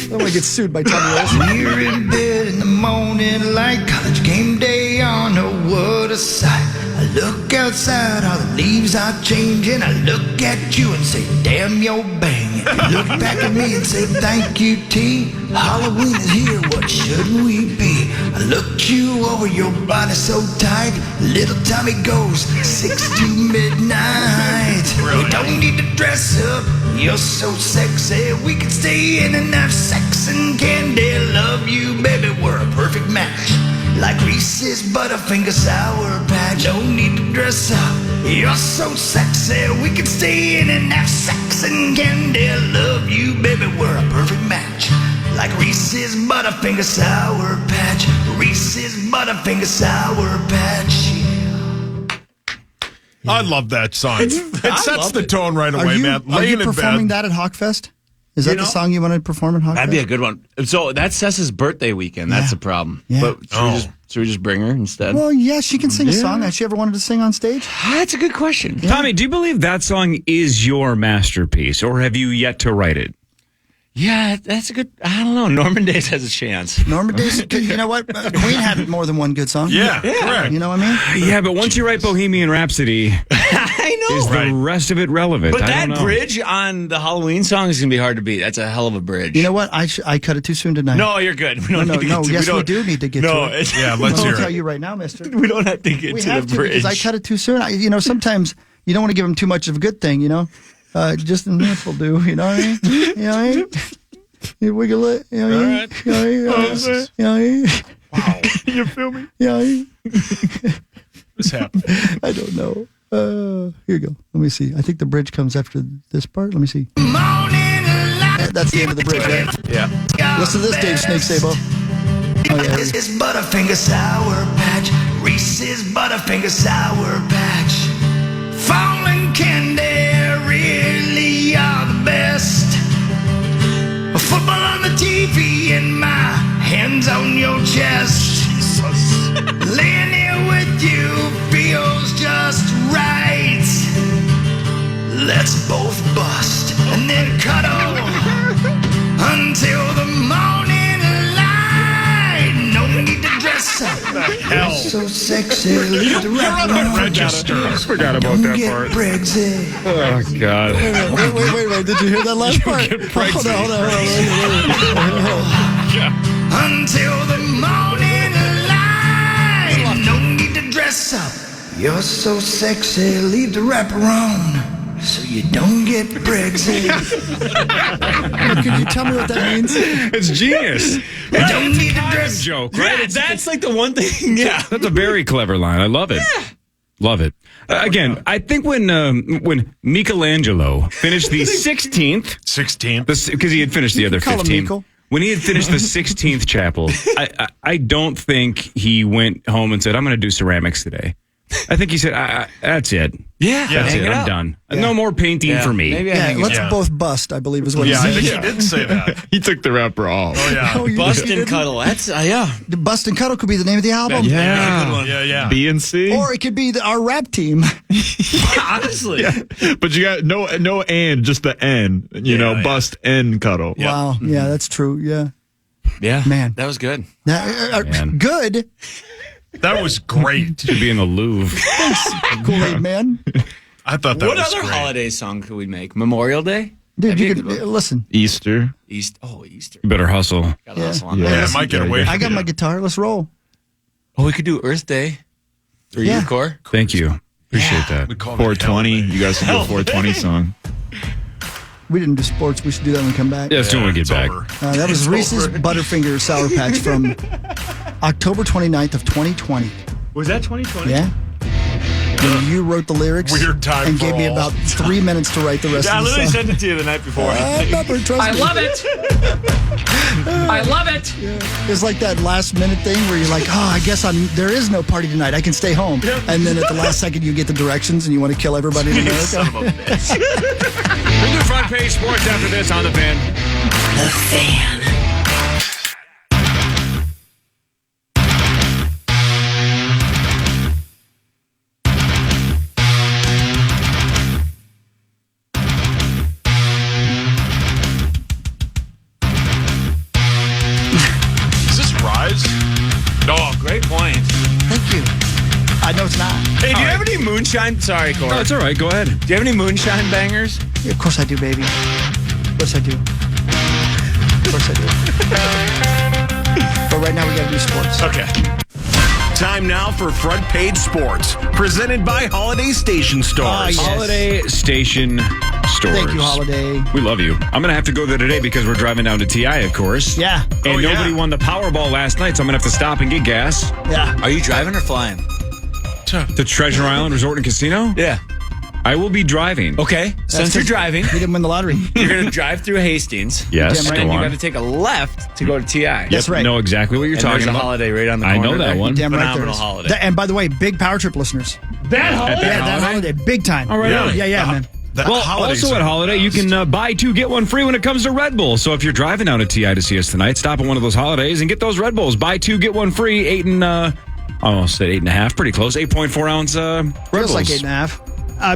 don't want to get sued by Tommy Olsen. We're in bed in the morning like college game day on a wood side. I look outside, all the leaves are changing. I look at you and say, damn, you're banging. Look back at me and say, thank you, T. Halloween is here, what should we be? I look you over, your body so tight. Little Tommy goes 6 to midnight. We don't need to dress up, you're so sexy. We can stay in and have sex and candy. Love you, baby, we're a perfect match. Like Reese's Butterfinger Sour Patch. No need to dress up, you're so sexy. We can stay in and have sex and candy. Love you, baby, we're a perfect match. Like Reese's Butterfinger Sour Patch. Reese's Butterfinger Sour Patch. I love that song. It sets the tone right away, man. Are Laying you in performing bed. that at Hawkfest? Is that the song you want to perform at Hawkfest? That'd be a good one. So that's Sessa's birthday weekend. That's the problem. Yeah. But should we just bring her instead? Well, yeah, she can sing a song. Has she ever wanted to sing on stage? That's a good question. Tommy, do you believe that song is your masterpiece, or have you yet to write it? Yeah, that's a good. I don't know. Norman Days has a chance. Norman Days, you know what? Queen had more than one good song. Yeah, correct. You know what I mean? Yeah, but once you write Bohemian Rhapsody, I know. is the rest of it relevant? But I that don't know. bridge on the Halloween song is going to be hard to beat. That's a hell of a bridge. You know what? I cut it too soon tonight. No, you're good. We don't need to get to Yes, we do need to get to it. Yeah, let's hear I'll tell it. you right now, mister. We don't have to get We to have the to bridge. because I cut it too soon. Sometimes you don't want to give them too much of a good thing, just enough will do, you know what I mean? You know what I mean? You wiggle it, you know what I mean? All right. You know what I mean? Wow. You feel me? You know what I mean? This happened. I don't know. Here you go. Let me see. I think the bridge comes after this part. Let me see. That's the end of the bridge, right? Yeah. Listen to this, Dave Snake Sabo. Oh, yeah. Reese's Butterfinger Sour Patch. Reese's Butterfinger Sour Patch. Falling candy really are the best. Football on the TV and my hands on your chest. Laying here with you feels just right. Let's both bust and then cuddle until the morning light. No need to dress up. Hell. So sexy. Leave the You're on the register. I forgot about that part. Brexit. Oh, God. Wait. Did you hear that last part? Hold on. Until the morning light. No need to dress up. You're so sexy. Leave the wraparound so you don't get Brexit. Can you tell me what that means? It's genius. Don't need to dress. Joke, right? Yeah, that's like the one thing. Yeah. That's a very clever line. I love it. Love it. Again, I think when Michelangelo finished the 16th, because he had finished the other call him 15. Michael. When he had finished the 16th chapel, I don't think he went home and said, I'm going to do ceramics today. I think he said, "That's it. Yeah, That's hang it. it I'm up. done. No more painting for me." Maybe I Yeah, hang it let's up. both bust, I believe is what he I said. think he did say that. He took the rapper off. Oh, yeah. Oh, you Bust didn't? and cuddle. That's yeah. The Bust and Cuddle could be the name of the album. Yeah. B and C. Or it could be our rap team. Honestly. But you got no and, just the N. Bust and cuddle. Wow. Yeah, that's true. Yeah. Yeah, Man. that was good. Man. Good. That was great. Should be in the Louvre. Kool-Aid Man. I thought that What was other great. holiday song could we make? Memorial Day? Dude, you could listen. Easter. Easter. You better hustle. Gotta hustle on Yeah, that. it might get away. I got my guitar. Let's roll. Oh, we could do Earth Day. For Yeah. you, Core. Thank you. Appreciate that. We call it 420. You guys should do a 420 song. We didn't do sports. We should do that when we come back. Yeah, as soon as we get It's back. over. That was Reese's Butterfinger Sour Patch from October 29th of 2020. Was that 2020? Yeah. And you wrote the lyrics. Weird time and for gave me all. about 3 minutes to write the rest I of the literally song. sent it to you the night before. I remember, trust I me. love it. I love it. It's like that last minute thing where you're like, oh, I guess there is no party tonight. I can stay home. And then at the last second, you get the directions and you want to kill everybody in America. Son of a bitch. We'll do front page sports after this on the Fan. The Fan. Is this Rise? Oh, great point. Thank you. I know it's not. Hey, do you have any moonshine? Sorry, Core. No, it's all right. Go ahead. Do you have any moonshine bangers? Yeah, of course I do, baby. Of course I do. Of course I do. But right now we got to do sports. Okay. Time now for Front Page Sports, presented by Holiday Station Stores. yes. Holiday Station Stores. Thank you, Holiday. We love you. I'm going to have to go there today because we're driving down to TI, of course. Yeah. And nobody won the Powerball last night, so I'm going to have to stop and get gas. Yeah. Are you driving or flying? To Treasure Island Resort and Casino? Yeah. I will be driving. Okay. Since you're driving, You didn't win the lottery. you're going to drive through Hastings. Yes, Damn right. go And you on. got to take a left to go to TI. That's right. Know exactly what you're And talking there's a about. holiday right on the I corner. know that there. one. Damn right there Phenomenal is. holiday. And by the way, big Power Trip listeners. That holiday. Yeah, that holiday, big time. All right. Yeah, yeah, man. Well, also at Holiday, you can buy two, get one free when it comes to Red Bull. So if you're driving down to TI to see us tonight, stop at one of those holidays and get those Red Bulls. Buy two, get one free. 8.5, pretty close. 8.4 ounce Red Bulls. Feels like 8.5.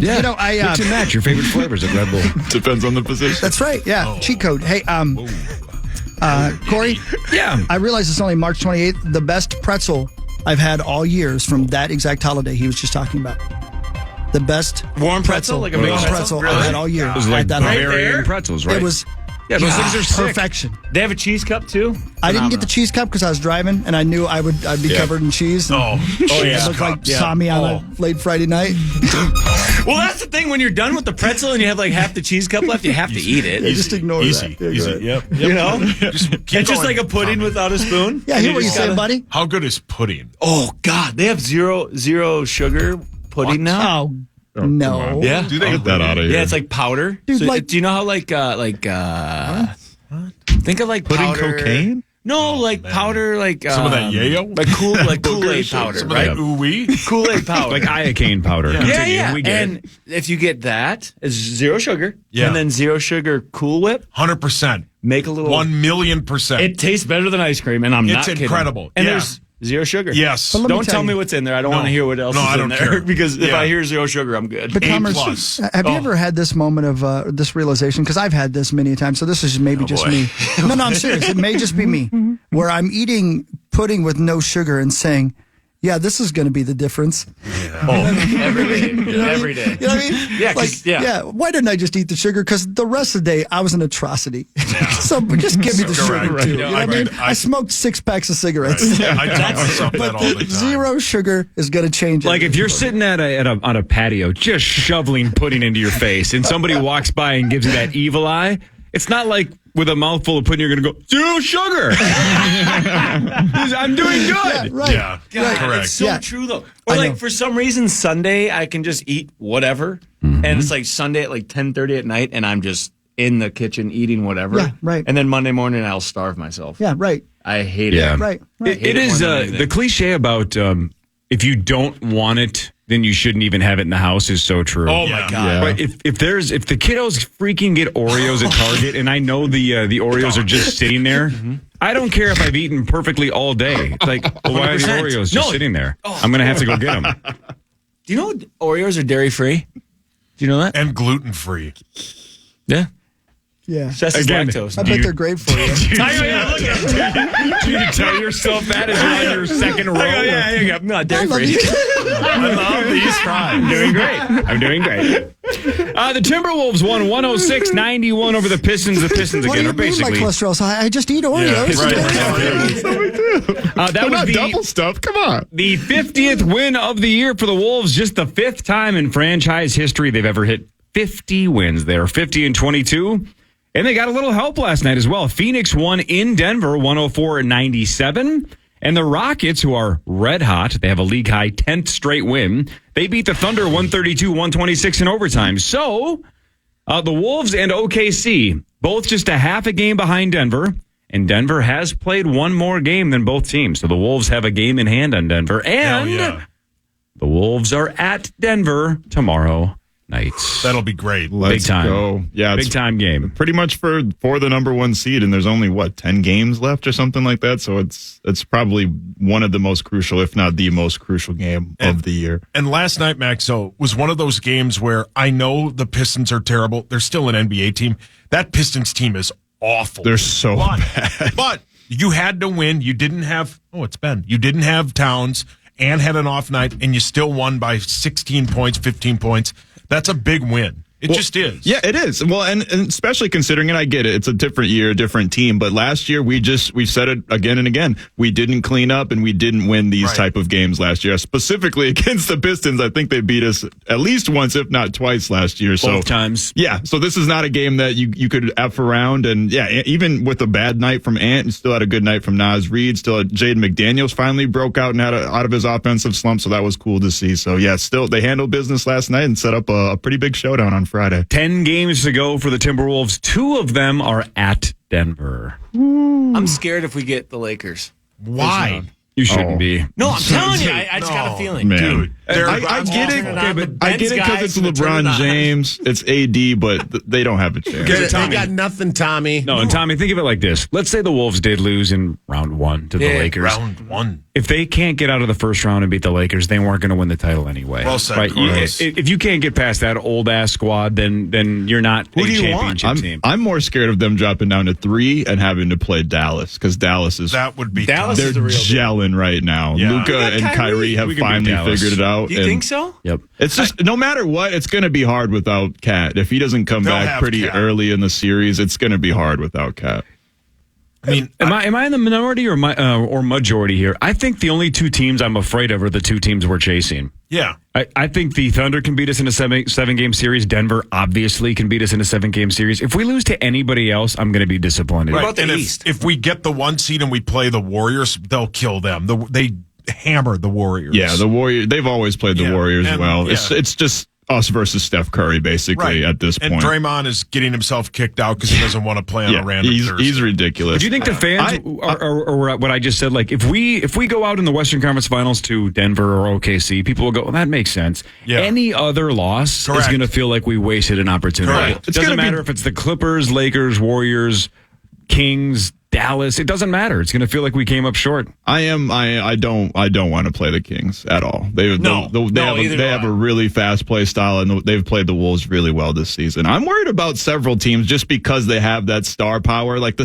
Yeah. You know, Mix and match your favorite flavors at Red Bull. Depends on the position. That's right. Yeah. Cheat code. Hey, Corey. Yeah. I realize it's only March 28th. The best pretzel I've had all year is from that exact holiday he was just talking about. The best Warm pretzel? Like a big warm pretzel? I've had all year. It was like At that holiday. Bavarian pretzels, right? It was. Yeah, those things are sick. perfection. They have a cheese cup too? I didn't get the cheese cup because I was driving and I knew I'd be covered in cheese. And it looked like saw me on a late Friday night. Well, that's the thing. When you're done with the pretzel and you have like half the cheese cup left, you have to eat it. Yeah, just ignore Easy. that. Easy. Yep. You know? It's It's just like a pudding without a spoon. Yeah, I hear what you're saying, buddy. How good is pudding? Oh, God. They have zero sugar pudding now. Oh, no. Yeah. Do they Get that out of here. Yeah, it's like powder. Dude, So, like- do you know how think of like Pudding powder. cocaine? No, like powder, like Some of that yayo? like Kool-Aid powder, Some of right? that ooh-wee? Kool-Aid powder, Like iocane powder. yeah, Continue. yeah. We get And it. if you get that, it's zero sugar, Yeah. and then zero sugar Cool Whip. 100%. Make a little. 1,000,000%. It tastes better than ice cream, and I'm It's not kidding. incredible. And Yeah. there's zero sugar. Yes. But let me Don't tell tell me you- what's in there. I don't No. want to hear what else No, is I in don't there care. because if Yeah. I hear zero sugar, I'm good. But A Commerce, plus. have you ever had this moment of this realization? Because I've had this many times. So this is maybe just boy. me. No, I'm serious. It may just be me. Where I'm eating pudding with no sugar and saying, yeah, this is going to be the difference. Every day. Every day. You know what I mean? Yeah, 'cause- yeah. Why didn't I just eat the sugar? Because the rest of the day, I was an atrocity. So just give me the Correct. sugar, too. You know what I mean? I- I smoked 6 packs of cigarettes. I tell myself that But all the time. zero sugar is going to change it. Like if you're sitting on a patio just shoveling pudding into your face and somebody walks by and gives you that evil eye, it's not like with a mouthful of pudding you're going to go, zero sugar. I'm doing good. Yeah, right. Yeah, God, correct. It's so Yeah. true though. Or I like know. for some reason Sunday I can just eat whatever, and it's like Sunday at like 10:30 at night, and I'm just in the kitchen eating whatever. Yeah, right. And then Monday morning I'll starve myself. Yeah, right. I hate Yeah. it. Right. It hate it is more than anything. the cliche about if you don't want it, then you shouldn't even have it in the house is so true. Oh my God! But if the kiddos freaking get Oreos at Target, and I know the Oreos are just sitting there, I don't care if I've eaten perfectly all day. It's like, well, why are the 100%. Oreos just sitting there? I'm gonna have to go get them. Do you know Oreos are dairy free? Do you know that? And gluten free. Yeah. Yeah. Just as Again, lactose. I bet they're great for you. Do you tell yourself that as you're on your second row? Yeah, you go. No, dairy free. I love these fries. I'm doing great. The Timberwolves won 106-91 over the Pistons. The Pistons What do again you are mean my basically. cholesterol's high? I just eat Oreos. That They're was not the double stuff. Come on. The 50th win of the year for the Wolves, just the 5th time in franchise history they've ever hit 50 wins. They're 50-22, and they got a little help last night as well. Phoenix won in Denver 104-97, and the Rockets, who are red hot, they have a league-high 10th straight win. They beat the Thunder 132-126 in overtime. So, the Wolves and OKC, both just a half a game behind Denver, and Denver has played one more game than both teams. So the Wolves have a game in hand on Denver, and the Wolves are at Denver tomorrow night. That'll be great. Let's Big time. go. Yeah, Big time game. Pretty much for the number 1 seed, and there's only 10 games left or something like that. So it's probably one of the most crucial, if not the most crucial game of the year. And last night, Maxo, was one of those games where I know the Pistons are terrible. They're still an NBA team. That Pistons team is awful. They're so bad. But you had to win. You didn't have you didn't have Towns and had an off night, and you still won by 16 points, 15 points. That's a big win. It just is. Yeah, it is. Well, and especially considering, and I get it, it's a different year, a different team. But last year, we've said it again and again. We didn't clean up, and we didn't win these type of games last year. Specifically against the Pistons, I think they beat us at least once, if not twice, last year. Both times. Yeah, so this is not a game that you could F around. And yeah, even with a bad night from Ant, you still had a good night from Naz Reid. Still had Jaden McDaniels finally broke out and had out of his offensive slump. So that was cool to see. So yeah, still they handled business last night and set up a pretty big showdown on Friday. 10 games to go for the Timberwolves. 2 of them are at Denver. I'm scared if we get the Lakers. Why? You shouldn't be. No, I'm telling you. I just got a feeling. Man. Dude, I get it. I get it because it's LeBron James, it's AD, but they don't have a chance. They got nothing, Tommy. No, and Tommy, think of it like this. Let's say the Wolves did lose in round 1 to the Lakers. Round 1. If they can't get out of the first round and beat the Lakers, they weren't going to win the title anyway. Well said, right? Carlos. If you can't get past that old-ass squad, then you're not a championship team. I'm more scared of them dropping down to 3 and having to play Dallas because Dallas is That would be Dallas they're is the real deal. gelling right now. Yeah. Luka and Kyrie have We can beat finally Dallas. figured it out. Do you and think so? Yep. It's just no matter what, it's going to be hard without Cat. If he doesn't come They'll back have pretty Cat. early in the series, it's going to be hard without Cat. I mean, Am I in the minority or majority here? I think the only 2 teams I'm afraid of are the 2 teams we're chasing. yeah. I think the Thunder can beat us in a seven-game series. Denver obviously can beat us in a 7-game series. If we lose to anybody else, I'm going to be disappointed. Right. about the And East? if we get the 1 seed and we play the Warriors, they'll kill them. They hammer the Warriors. Yeah, the Warriors. They've always played the Yeah, Warriors and- well. yeah. It's just us versus Steph Curry basically at this And point. Draymond is getting himself kicked out because he doesn't want to play on a random Thursday. he's ridiculous. But do you think the fans or what I just said? Like, if we go out in the Western Conference Finals to Denver or OKC, people will go, well, that makes sense. Yeah. Any other loss Correct. is going to feel like we wasted an opportunity. Correct. It doesn't matter if it's the Clippers, Lakers, Warriors, Kings, Dallas. It doesn't matter. It's going to feel like we came up short. I don't want to play the Kings at all. They have a really fast play style, and they've played the Wolves really well this season. I'm worried about several teams just because they have that star power, like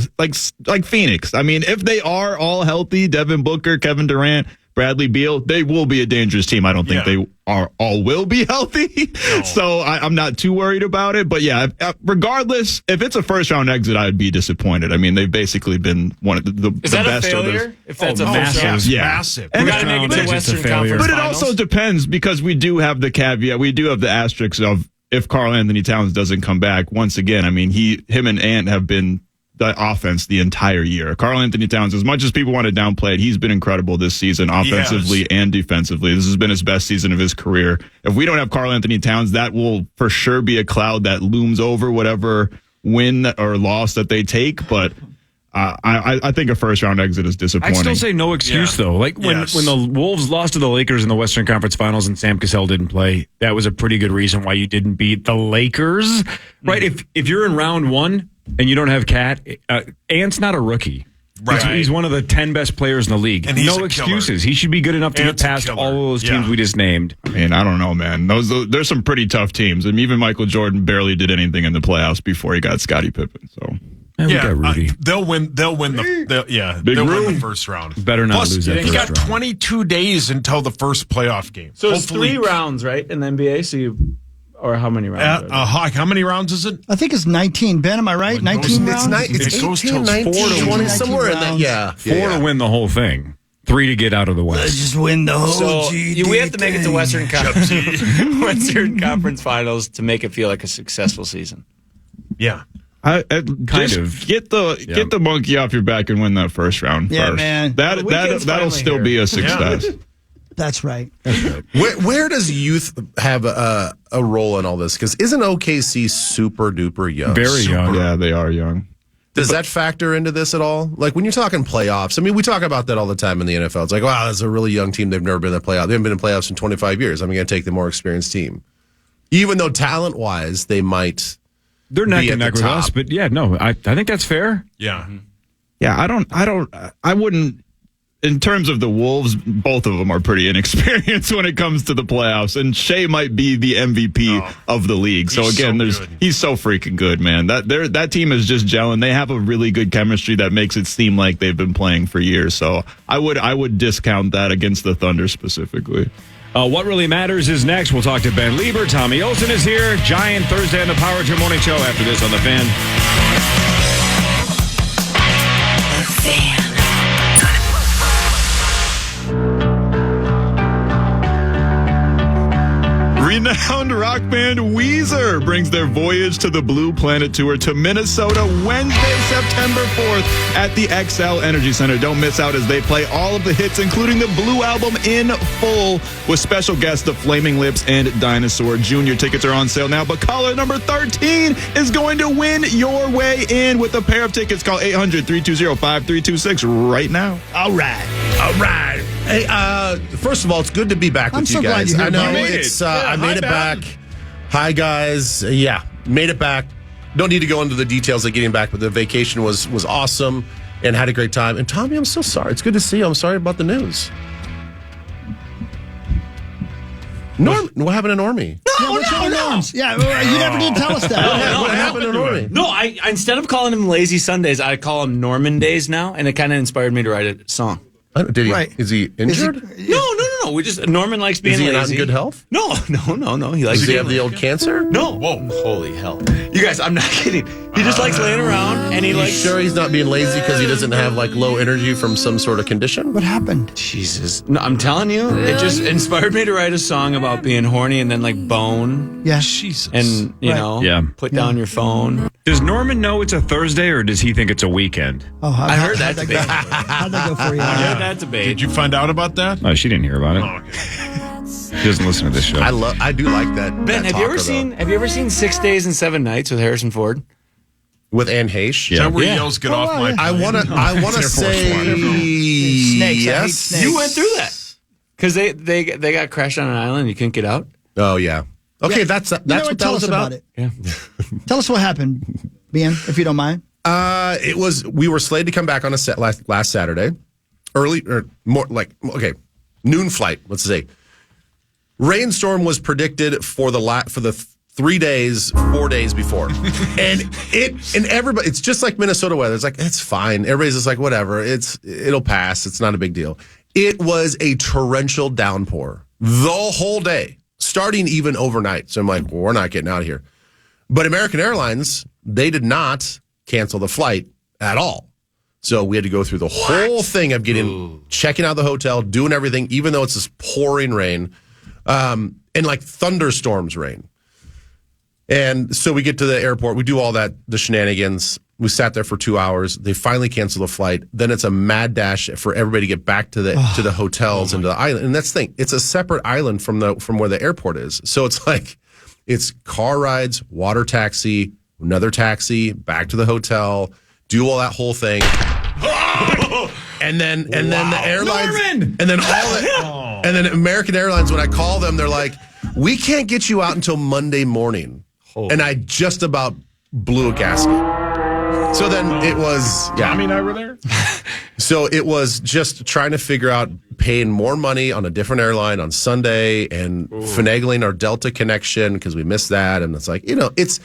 Phoenix. I mean, if they are all healthy, Devin Booker, Kevin Durant, Bradley Beal, they will be a dangerous team. I don't think they are all will be healthy. No. So I'm not too worried about it. But yeah, regardless, if it's a first round exit, I'd be disappointed. I mean, they've basically been one of the Is the that best. a failure? If that's a massive. first Yeah. Massive. we And got to make it to Western Conference but it Finals. also depends because we do have the caveat, we do have the asterisk of if Karl Anthony Towns doesn't come back once again. I mean, him and Ant have been the offense the entire year. Karl Anthony Towns, as much as people want to downplay it, he's been incredible this season, offensively and defensively. This has been his best season of his career. If we don't have Karl Anthony Towns, that will for sure be a cloud that looms over whatever win or loss that they take. But I think a first round exit is disappointing. I still say no excuse though. Like when the Wolves lost to the Lakers in the Western Conference Finals and Sam Cassell didn't play, that was a pretty good reason why you didn't beat the Lakers, right? If you're in round one and you don't have Cat, Ant's not a rookie. Right. He's one of the 10 best players in the league. And no excuses. He should be good enough to get past all of those teams we just named. I mean, I don't know, man. There's some pretty tough teams. I mean, even Michael Jordan barely did anything in the playoffs before he got Scottie Pippen. So we got Rudy. They'll win the first round. Better not Plus, lose that first round. You got 22 days until the first playoff game. So it's 3 rounds, right, in the NBA? Or how many rounds? Hawk, how many rounds is it? I think it's 19. Ben, am I right? 19 rounds? It's 18, 19, 20, somewhere in that. Yeah. 4 to win the whole thing. 3 to get out of the West. Let's just win the whole we have to make it to Western Conference Finals to make it feel like a successful season. Yeah. Get the monkey off your back and win that first round first. Man. That'll still be a success. Yeah. That's right. Where does youth have a role in all this? Because isn't OKC super duper young? Very young. Yeah, they are young. Does that factor into this at all? Like when you're talking playoffs, I mean, we talk about that all the time in the NFL. It's like, wow, that's a really young team. They've never been in the playoffs. They haven't been in playoffs in 25 years. I'm going to take the more experienced team. Even though talent-wise, they might They're neck and neck with us, but I think that's fair. Yeah. Yeah, I wouldn't. In terms of the Wolves, both of them are pretty inexperienced when it comes to the playoffs, and Shea might be the MVP of the league. So again, he's so freaking good, man. That team is just gelling. They have a really good chemistry that makes it seem like they've been playing for years. So I would discount that against the Thunder specifically. What really matters is next. We'll talk to Ben Lieber. Tommy Olsen is here. Giant Thursday on the Power Trip Morning Show. After this on the Fan. Renowned rock band Weezer brings their Voyage to the Blue Planet tour to Minnesota Wednesday, September 4th at the XL Energy Center. Don't miss out as they play all of the hits, including the Blue Album in full, with special guests The Flaming Lips and Dinosaur Jr. Tickets are on sale now, but caller number 13 is going to win your way in with a pair of tickets. Call 800-320-5326 right now. All right. Hey, first of all, it's good to be back with you guys. I know it's. I made it back. Hi, guys. Yeah, made it back. Don't need to go into the details of getting back, but the vacation was awesome and had a great time. And Tommy, I'm so sorry. It's good to see you. I'm sorry about the news. What happened to Normie? No. Yeah, you never did tell us that. What happened to Normie? No, I instead of calling him Lazy Sundays, I call him Norman Days now, and it kind of inspired me to write a song. Did he? Right. Is he injured? No. We just Norman likes being lazy. Is he not in good health? No. He likes. Does he have the old cancer? No. Whoa! Holy hell! You guys, I'm not kidding. He just likes laying around, and he likes. Sure, he's not being lazy because he doesn't have like low energy from some sort of condition. What happened? Jesus! No, I'm telling you, it just inspired me to write a song about being horny and then like bone. Yeah. Jesus. And put down your phone. Does Norman know it's a Thursday, or does he think it's a weekend? Oh, I heard that debate. How'd that go for you? I heard that debate. Did you find out about that? No, she didn't hear about it. Oh, okay. She doesn't listen to this show. I do like that. Ben, have you ever seen 6 Days and 7 Nights with Harrison Ford? With Anne Heche? Is that where he yells, "Get off my"? I want to say yes. You went through that because they got crashed on an island. You couldn't get out. Oh yeah. Okay, that's what that was about. It. Yeah. Tell us what happened, Ben, if you don't mind. We were slated to come back on a set last Saturday, early or more like noon flight. Let's say rainstorm was predicted for the 4 days before, and everybody. It's just like Minnesota weather. It's like it's fine. Everybody's just like whatever. It'll pass. It's not a big deal. It was a torrential downpour the whole day, starting even overnight. So I'm like, well, we're not getting out of here. But American Airlines, they did not cancel the flight at all. So we had to go through the whole thing of checking out the hotel, doing everything, even though it's this pouring rain, and like thunderstorms rain. And so we get to the airport, we do all that, the shenanigans. We sat there for 2 hours. They finally cancel the flight. Then it's a mad dash for everybody to get back to the hotels and to the island. And that's the thing. It's a separate island from where the airport is. So it's like it's car rides, water taxi, another taxi, back to the hotel, do all that whole thing. And then the airlines, and then American Airlines, when I call them, they're like, we can't get you out until Monday morning. And I just about blew a gasket. So then it was, Tommy and I were there. So it was just trying to figure out paying more money on a different airline on Sunday and finagling our Delta connection because we missed that. And it's like, it's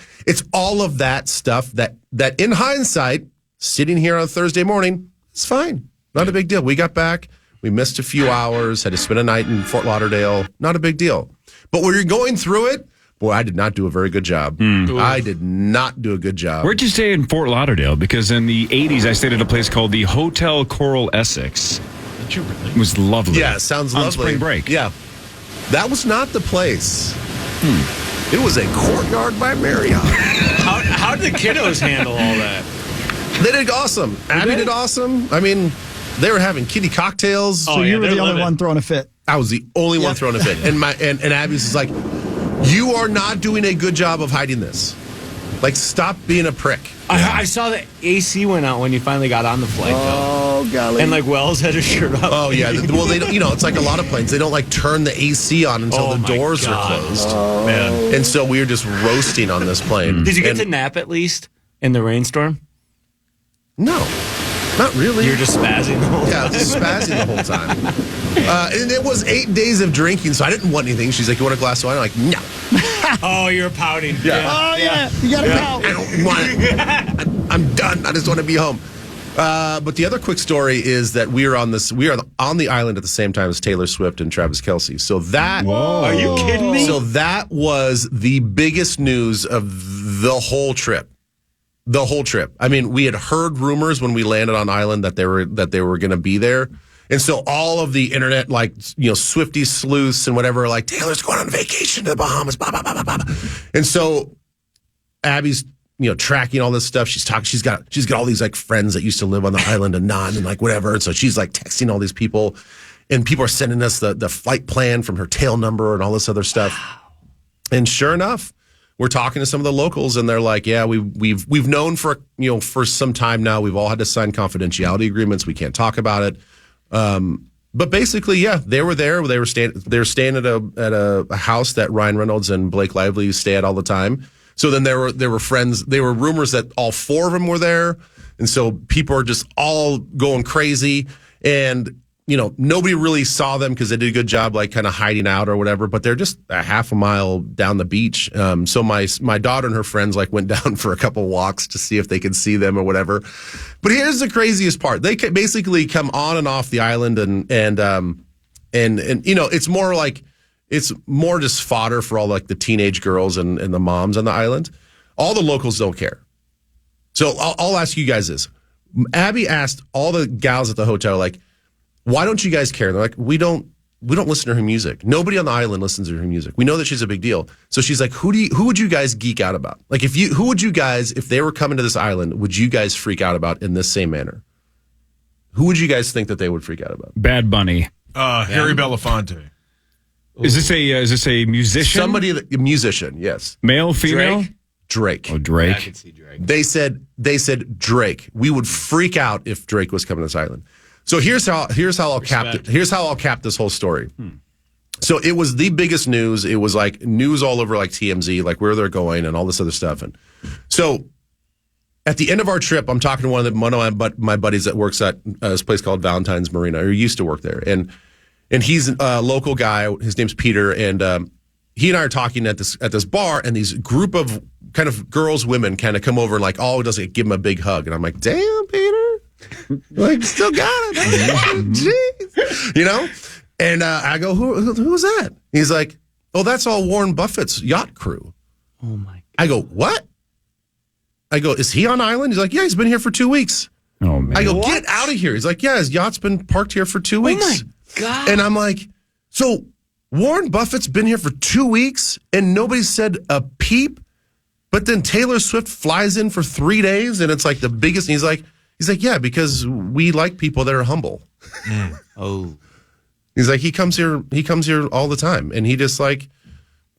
all of that stuff that in hindsight, sitting here on Thursday morning, it's fine. Not a big deal. We got back. We missed a few hours, had to spend a night in Fort Lauderdale. Not a big deal. But when you're going through it, boy, I did not do a very good job. I did not do a good job. Where'd you stay in Fort Lauderdale? Because in the 80s, I stayed at a place called the Hotel Coral Essex. It was lovely. Yeah, sounds lovely. On spring break. Yeah. That was not the place. It was a Courtyard by Marriott. How did the kiddos handle all that? They did awesome. Abby did awesome. I mean, they were having kiddie cocktails. So you were the only one throwing a fit. I was the only one throwing a fit. And Abby's is like, you are not doing a good job of hiding this. Like, stop being a prick. I saw the AC went out when you finally got on the flight. Oh, golly. And like Wells had his shirt up. Oh, yeah. Well, they don't, it's like a lot of planes. They don't like turn the AC on until the doors are closed. Oh, man. And so we were just roasting on this plane. Did you get to nap at least in the rainstorm? No, not really. You're just spazzing the whole time. Yeah, I was just spazzing the whole time. And it was 8 days of drinking, so I didn't want anything. She's like, you want a glass of wine? I'm like, no. Oh, you're pouting. Yeah. Oh, yeah. You got to pout. I don't want it. I'm done. I just want to be home. But the other quick story is that we are on the island at the same time as Taylor Swift and Travis Kelce. So that... Whoa. Are you kidding me? So that was the biggest news of the whole trip. The whole trip. I mean, we had heard rumors when we landed on island that they were going to be there. And so all of the internet, like, Swiftie sleuths and whatever, are like, Taylor's going on vacation to the Bahamas, blah, blah, blah, blah, blah. And so Abby's, tracking all this stuff. She's got all these like friends that used to live on the island and none and like whatever. And so she's like texting all these people, and people are sending us the flight plan from her tail number and all this other stuff. And sure enough, we're talking to some of the locals, and they're like, "Yeah, we've known for some time now. We've all had to sign confidentiality agreements. We can't talk about it." But basically, yeah, they were there. They were staying at a house that Ryan Reynolds and Blake Lively stay at all the time. So then there were friends. There were rumors that all four of them were there, and so people are just all going crazy. And nobody really saw them because they did a good job, like kind of hiding out or whatever. But they're just a half a mile down the beach. So my daughter and her friends like went down for a couple walks to see if they could see them or whatever. But here's the craziest part: they basically come on and off the island, and it's more just fodder for all like the teenage girls and the moms on the island. All the locals don't care. So I'll ask you guys this: Abby asked all the gals at the hotel, like, why don't you guys care? And they're like, we don't listen to her music. Nobody on the island listens to her music. We know that she's a big deal. So she's like, who would you guys geek out about? Like, who would you guys, if they were coming to this island, would you guys freak out about in this same manner? Who would you guys think that they would freak out about? Bad Bunny. Harry Belafonte. Is this a musician? A musician, yes. Male, female? Drake. Oh, Drake. I could see Drake. They said Drake. We would freak out if Drake was coming to this island. So here's how I'll cap it. Here's how I'll cap this whole story. So it was the biggest news. It was like news all over like TMZ, like where they're going and all this other stuff. And so at the end of our trip, I'm talking to one of my buddies that works at this place called Valentine's Marina, or used to work there, and he's a local guy. His name's Peter, and he and I are talking at this bar, and these group of kind of girls, women, kind of come over and like, does it give him a big hug, and I'm like, damn, Peter. Like, still got it. Jeez. And I go, who's that? He's like, oh, that's all Warren Buffett's yacht crew. Oh, my God. I go, what? I go, is he on island? He's like, yeah, he's been here for 2 weeks. Oh, man. I go, get out of here. He's like, yeah, his yacht's been parked here for 2 weeks. Oh, my God. And I'm like, so Warren Buffett's been here for 2 weeks and nobody said a peep? But then Taylor Swift flies in for 3 days and it's like the biggest. And he's like, yeah, because we like people that are humble. Oh, he's like, he comes here all the time, and he just like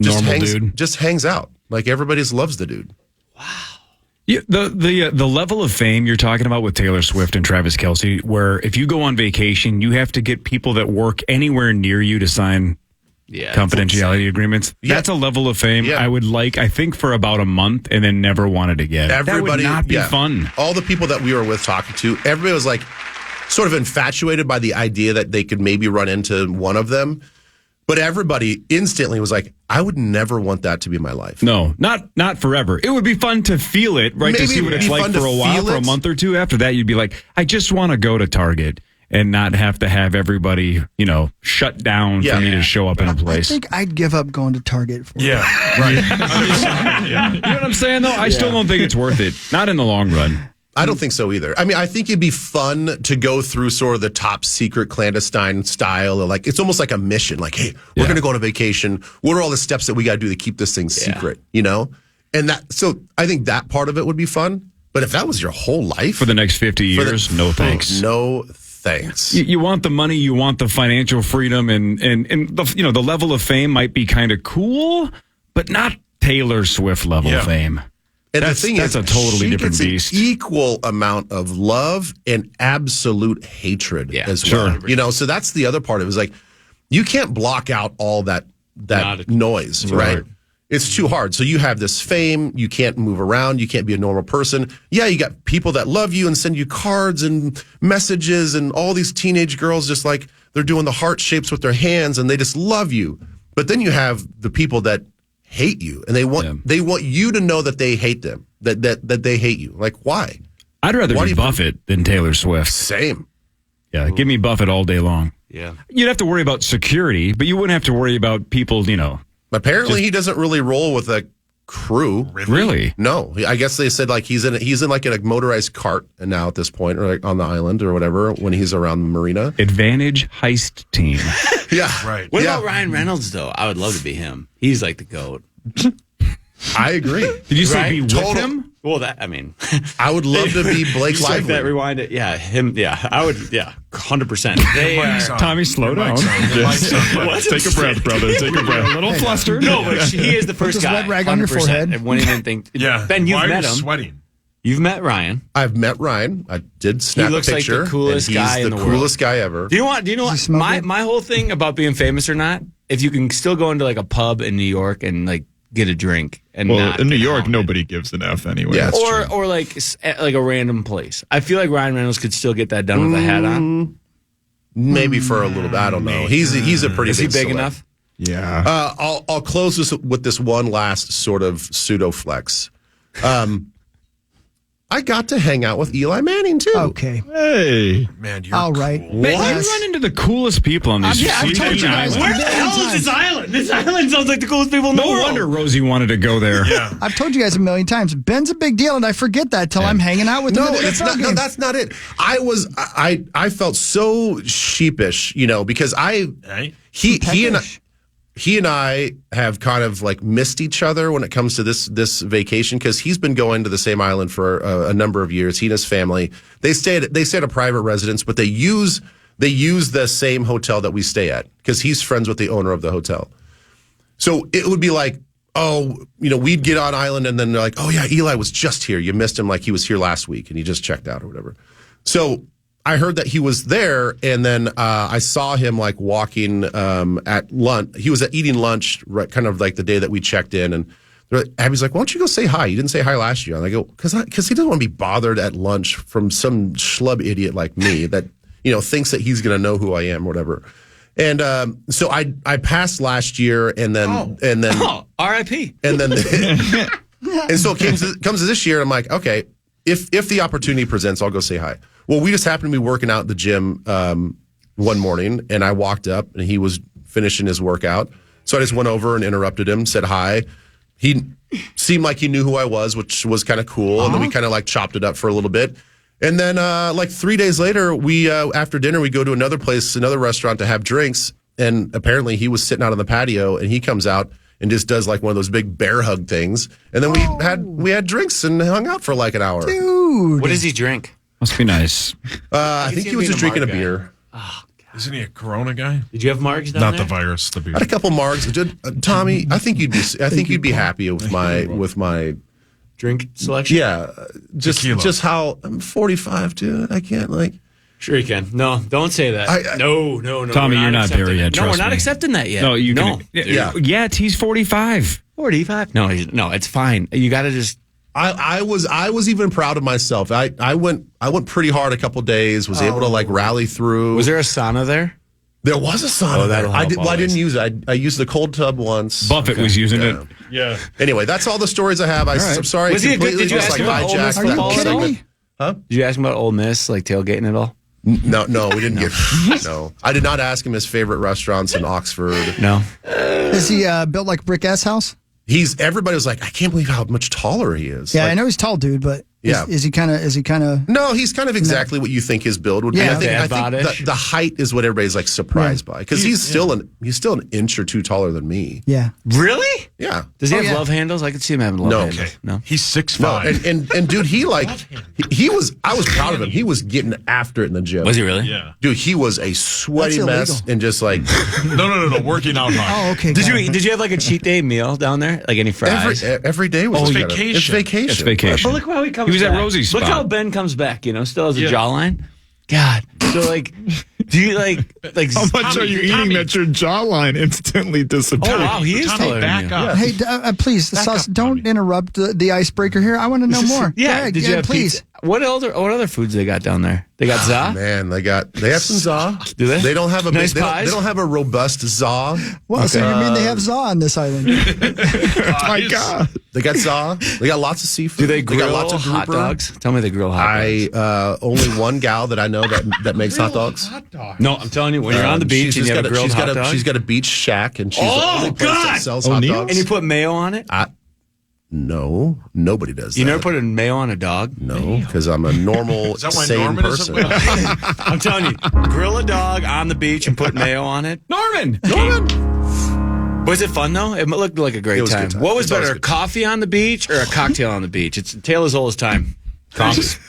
hangs out. Like everybody just loves the dude. Wow. Yeah, the level of fame you're talking about with Taylor Swift and Travis Kelce, where if you go on vacation, you have to get people that work anywhere near you to sign confidentiality agreements. Yeah. That's a level of fame I would like, I think, for about a month and then never want it again. Everybody, that would not be fun. All the people that we were with talking to, everybody was like sort of infatuated by the idea that they could maybe run into one of them. But everybody instantly was like, I would never want that to be my life. No, not forever. It would be fun to feel it, right? Maybe to see what it's like for a while, for a month or two. After that, you'd be like, I just want to go to Target and not have to have everybody, shut down for me to show up in a place. I think I'd give up going to Target for right. You know what I'm saying, though? I still don't think it's worth it. Not in the long run. I don't think so either. I mean, I think it'd be fun to go through sort of the top secret clandestine style. Like, it's almost like a mission. Like, hey, we're going to go on a vacation. What are all the steps that we got to do to keep this thing secret? And so I think that part of it would be fun. But if that was your whole life for the next 50 years, no thanks. No thanks. You want the money, you want the financial freedom, and the level of fame might be kind of cool, but not Taylor Swift level fame. And the thing is, that's a totally different beast. An equal amount of love and absolute hatred as well. Sure. So that's the other part of it. Is like, you can't block out all that noise, right? It's too hard. So you have this fame. You can't move around. You can't be a normal person. Yeah, you got people that love you and send you cards and messages, and all these teenage girls just like they're doing the heart shapes with their hands, and they just love you. But then you have the people that hate you, and they want you to know that they hate them, that they hate you. Like, why? I'd rather be Buffett than Taylor Swift. Same. Yeah, give me Buffett all day long. Yeah. You'd have to worry about security, but you wouldn't have to worry about people, Apparently, he doesn't really roll with a crew. Really? No. I guess they said like he's in like a motorized cart and now at this point, or like on the island or whatever, when he's around the marina. Advantage heist team. Yeah. Right. What about Ryan Reynolds, though? I would love to be him. He's like the GOAT. I agree. Did you say be with him? Well, I would love to be Blake like Lively. that. Rewind it. Yeah, him. Yeah, I would. Yeah, 100%. They Tommy, slow down. Take a breath, brother. Take a breath. A little flustered. No, but he is the first guy. Wet rag on your forehead. And wouldn't even think. Ben, you've met him. Sweating. You've met Ryan. I've met Ryan. I did snap he looks a picture. Like the coolest guy in the world. Coolest guy ever. Do you know what? My whole thing about being famous or not, if you can still go into like a pub in New York and like get a drink and not in New York nobody gives an F anyway. Yeah, or like a random place. I feel like Ryan Reynolds could still get that done with a hat on. Maybe for a little bit. I don't know. He's a pretty Is he big celeb. enough? Yeah. I'll close this with this one last sort of pseudo flex. I got to hang out with Eli Manning too. Okay. Hey, man, you're all right. Cool. Man, you run into the coolest people on these. I've told you guys. Where the hell is this island? This island sounds like the coolest people in the world. No wonder Rosie wanted to go there. Yeah. I've told you guys a million times. Ben's a big deal, and I forget that till I'm hanging out with him. No, it's not. No, that's not it. I felt so sheepish, because he and I have kind of like missed each other when it comes to this vacation, because he's been going to the same island for a number of years. He and his family, they stay at a private residence, but they use the same hotel that we stay at because he's friends with the owner of the hotel. So it would be like, we'd get on island and then they're like, oh yeah, Eli was just here. You missed him, like he was here last week and he just checked out or whatever. So I heard that he was there, and then I saw him like walking at lunch. He was eating lunch, right, kind of like the day that we checked in, and Abby's like, "Why don't you go say hi? You didn't say hi last year." And I go, "Because he doesn't want to be bothered at lunch from some schlub idiot like me that thinks that he's going to know who I am or whatever." And so I passed last year, and then R.I.P. And then and so it comes to this year, I'm like, okay, if the opportunity presents, I'll go say hi. Well, we just happened to be working out at the gym one morning, and I walked up, and he was finishing his workout. So I just went over and interrupted him, said hi. He seemed like he knew who I was, which was kind of cool. And then we kind of like chopped it up for a little bit. And then like 3 days later, we after dinner, we go to another restaurant to have drinks. And apparently he was sitting out on the patio, and he comes out and just does like one of those big bear hug things. And then we had drinks and hung out for like an hour. Dude. What does he drink? Must be nice. I think he was just drinking a beer. Oh, God. Isn't he a Corona guy? Did you have margs down Not there? the virus, the beer. I had a couple margs. Tommy, I think you'd be happy with my drink selection? Yeah, just how I'm 45, dude. I can't like. Sure you can. No, don't say that. No. Tommy, you're not there yet. No, we're trust not me. accepting that yet. No, you no. can. Yet he's 45. 45? No, it's fine. You got to just. I was even proud of myself. I went pretty hard a couple days. Was able to like rally through. Was there a sauna there? There was a sauna there. I didn't use it. I used the cold tub once. Buffett was using it. Yeah. Anyway, that's all the stories I have. I'm sorry. Was he did you ask him about Ole Miss football at all? Huh? Did you ask him about Ole Miss, like tailgating at all? No, we didn't get. No, I did not ask him his favorite restaurants in Oxford. No. Is he built like a brick ass house? Everybody was like, I can't believe how much taller he is. Yeah, like, I know he's tall, dude, but is he kind of? No, he's kind of exactly what you think his build would be. Yeah, I think the height is what everybody's like surprised by because he's still an inch or two taller than me. Yeah. Really? Yeah. Does he have love handles? I could see him having love handles. Okay. No. He's 6'5". And dude, I was proud of him. He was getting after it in the gym. Was he really? Yeah. Dude, he was a sweaty That's mess and just like No, working out hard. Oh, okay. Did you have like a cheat day meal down there? Like any fries? every day was vacation. It's vacation. It's vacation. But look how he comes He was back. at Rosie's spot. Look how Ben comes back, still has a jawline. God. So like, do you like How much are you eating that your jawline instantly disappears? Oh wow, he is taller back than you. up. Hey, please, Sauce, don't interrupt the icebreaker here. I want to know more. Yeah, did you have please? pizza? What other foods they got down there? They got za? Man, they have some za. Do they? They don't have a Nice they don't- pies? they don't have a robust za. Well, so you mean they have za on this island? My God. They got za. They got lots of seafood. Do they grill got lots of hot grouper. dogs? Tell me they grill hot dogs. Only one gal that I know that makes hot dogs. No, I'm telling you, when you're on the beach and you have a grilled hot dog. She's got a beach shack and she's the Oh, only place God! that sells hot dogs. And you put mayo on it? No, nobody does that. You never put a mayo on a dog? No, because I'm a normal, that why sane Norman person. I'm telling you, grill a dog on the beach and put mayo on it. Norman. Was it fun though? It looked like a great time. What was better, coffee on the beach or a cocktail on the beach? It's a tale as old as time. Coffee.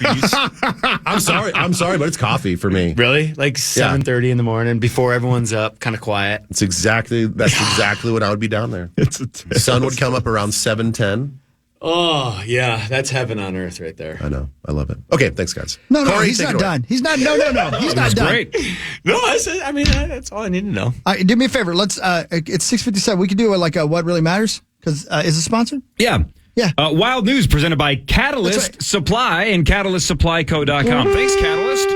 I'm sorry, but it's coffee for me. Really? Like 7:30 in the morning before everyone's up, kind of quiet. That's exactly what I would be down there. The sun would come up around 7:10. Oh yeah, that's heaven on earth right there. I know, I love it. Okay, thanks guys. No, Corey, he's take not it away. done. He's not. No. He's not done. Great. No, that's all I need to know. Do me a favor. Let's. It's 6:57. We could do a what really matters because is it sponsored? Yeah. Yeah. Wild News presented by Catalyst Supply and CatalystSupplyCo.com. Thanks, Catalyst.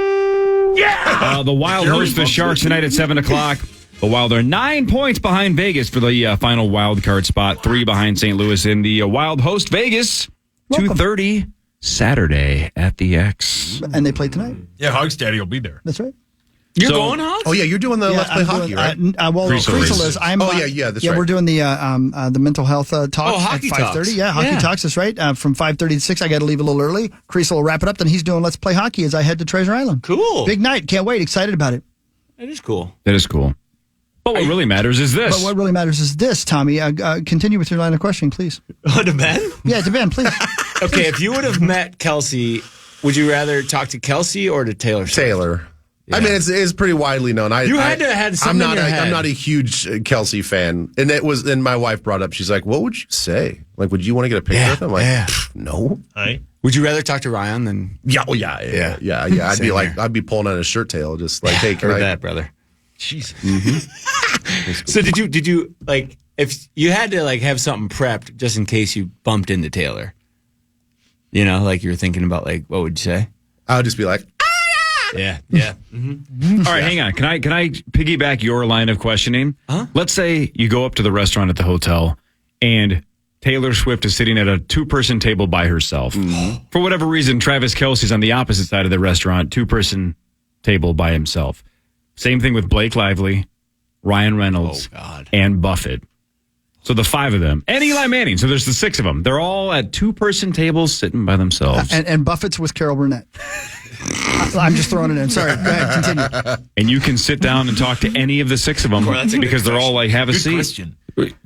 Yeah. The Wild host the Sharks tonight at 7 o'clock. The Wild are 9 points behind Vegas for the final wild card spot, 3 behind St. Louis in the Wild host Vegas. 2:30 Saturday at the X. And they play tonight. Yeah, Hog's daddy will be there. That's right. You're going, Hogs? Oh yeah, you're doing the Let's Play Hockey, right? Creasel is. I'm. That's right. We're doing the mental health talk Hockey at 5:30. Talks. Yeah, Hockey Talks. That's right. From 5:30 to 6. I got to leave a little early. Creasel will wrap it up. Then he's doing Let's Play Hockey as I head to Treasure Island. Cool. Big night. Can't wait. Excited about it. That is cool. That is cool. But what really matters is this. But what really matters is this, Tommy. Continue with your line of questioning, please. Oh, to Ben? Yeah, to Ben, please. Okay, if you would have met Kelsey, would you rather talk to Kelsey or to Taylor Swift? Taylor. Yeah. I mean, it's pretty widely known. You had to have had something in your head. I'm not a huge Kelsey fan, and and my wife brought up. She's like, "What would you say? Like, would you want to get a picture with him?" I'm like, no. Hi. Would you rather talk to Ryan than? Yeah. I'd be pulling on his shirt tail, just like, "Hey, can heard I?" that, brother. Jesus. Mm-hmm. So did you like if you had to like have something prepped just in case you bumped into Taylor? Like you were thinking about like what would you say? I would just be like, Yeah. Mm-hmm. All right, hang on. Can I piggyback your line of questioning? Let's say you go up to the restaurant at the hotel and Taylor Swift is sitting at a 2-person table by herself. Mm-hmm. For whatever reason, Travis Kelce's on the opposite side of the restaurant, 2-person table by himself. Same thing with Blake Lively, Ryan Reynolds, and Buffett. So the 5 of them. And Eli Manning. So there's the 6 of them. They're all at 2-person tables sitting by themselves. And Buffett's with Carol Burnett. I'm just throwing it in. Sorry. Go ahead. Continue. And you can sit down and talk to any of the 6 of them because they're all like, have a seat. Question.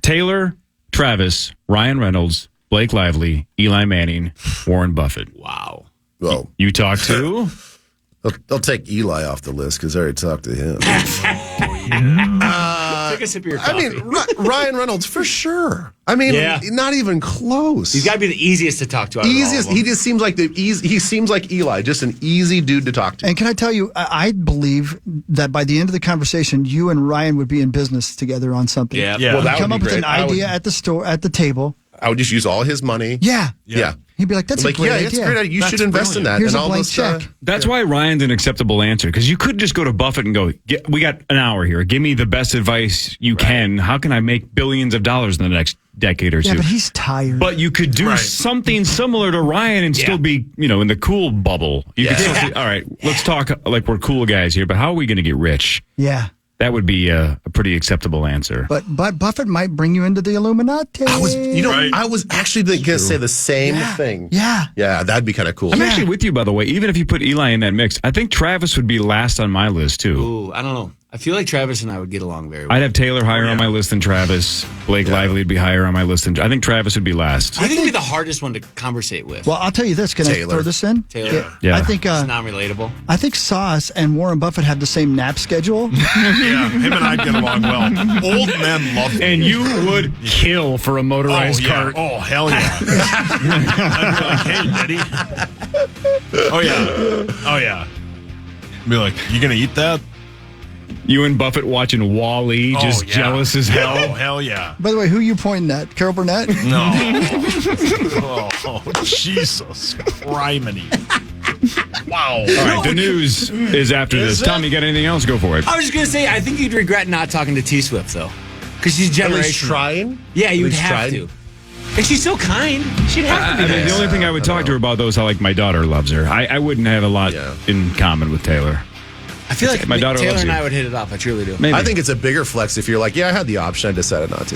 Taylor, Travis, Ryan Reynolds, Blake Lively, Eli Manning, Warren Buffett. Wow. Well, you talk to? They'll take Eli off the list because I already talked to him. Take a sip of your coffee. I mean, Ryan Reynolds for sure. I mean, not even close. He's got to be the easiest to talk to. Easiest. He just seems like he seems like Eli, just an easy dude to talk to. And can I tell you, I believe that by the end of the conversation, you and Ryan would be in business together on something. Yeah. Well, that come would up be with an great. idea at the table. I would just use all his money. Yeah. Yeah. He'd be like, "That's a great idea. It's a great idea. You should invest in that." Here's and a blank check. That's why Ryan's an acceptable answer, because you could just go to Buffett and go, "We got an hour here. Give me the best advice you can. How can I make billions of dollars in the next decade or Yeah, two?" but he's tired. But you could do something similar to Ryan and still be, in the cool bubble. You could still say, all right, let's talk like we're cool guys here, but how are we going to get rich? Yeah. That would be a pretty acceptable answer. But Buffett might bring you into the Illuminati. I was actually going to say the same thing. Yeah. Yeah, that'd be kind of cool. I'm actually with you, by the way. Even if you put Eli in that mix, I think Travis would be last on my list, too. Ooh, I don't know. I feel like Travis and I would get along very well. I'd have Taylor higher on my list than Travis. Blake Lively would be higher on my list than... I think Travis would be last. I think it'd be the hardest one to conversate with. Well, I'll tell you this. Can I throw this in? Taylor. Yeah. I think... It's non-relatable. I think Sauce and Warren Buffett have the same nap schedule. Yeah, him and I'd get along well. Old men love me. And you would kill for a motorized cart. Oh, hell yeah. I'd be like, hey, Daddy. Oh, yeah. Be like, you going to eat that? You and Buffett watching Wall-E, just jealous as hell. Oh, hell yeah. By the way, who are you pointing at? Carol Burnett? No. Oh, Jesus. Criminy. Wow. All right, the news is after this. Tom, you got anything else? Go for it. I was just going to say, I think you'd regret not talking to T-Swift, though. Because she's generational. At least trying? Yeah, you'd have to. And she's so kind. She'd have to be the only thing I would talk to her about, though, is how, my daughter loves her. I wouldn't have a lot in common with Taylor. I feel like my daughter Taylor loves and you. I would hit it off. I truly do. Maybe. I think it's a bigger flex if you're like, I had the option. I decided not to.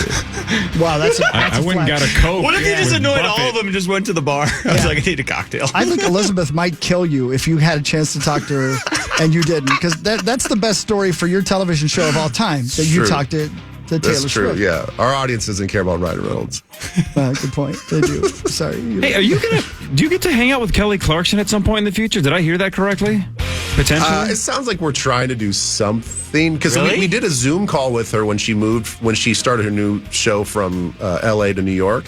Wow, that's I went and got a Coke. What if you just with annoyed Buffett. all of them and just went to the bar? I was like, I need a cocktail. I think Elizabeth might kill you if you had a chance to talk to her and you didn't. Because that's the best story for your television show of all time, that you talked to Taylor That's true, Swift. yeah. Our audience doesn't care about Ryan Reynolds. Good point. They do. Sorry. Hey, do you get to hang out with Kelly Clarkson at some point in the future? Did I hear that correctly? Potentially? It sounds like we're trying to do something because we did a Zoom call with her when she started her new show from LA to New York.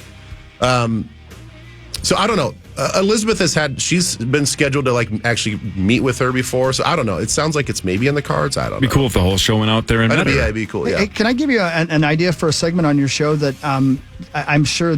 So I don't know. Elizabeth she's been scheduled to actually meet with her before. So I don't know. It sounds like it's maybe in the cards. I don't know. It'd be cool if the whole show went out there and met her. It'd be cool. Yeah. Hey, can I give you an idea for a segment on your show that I'm sure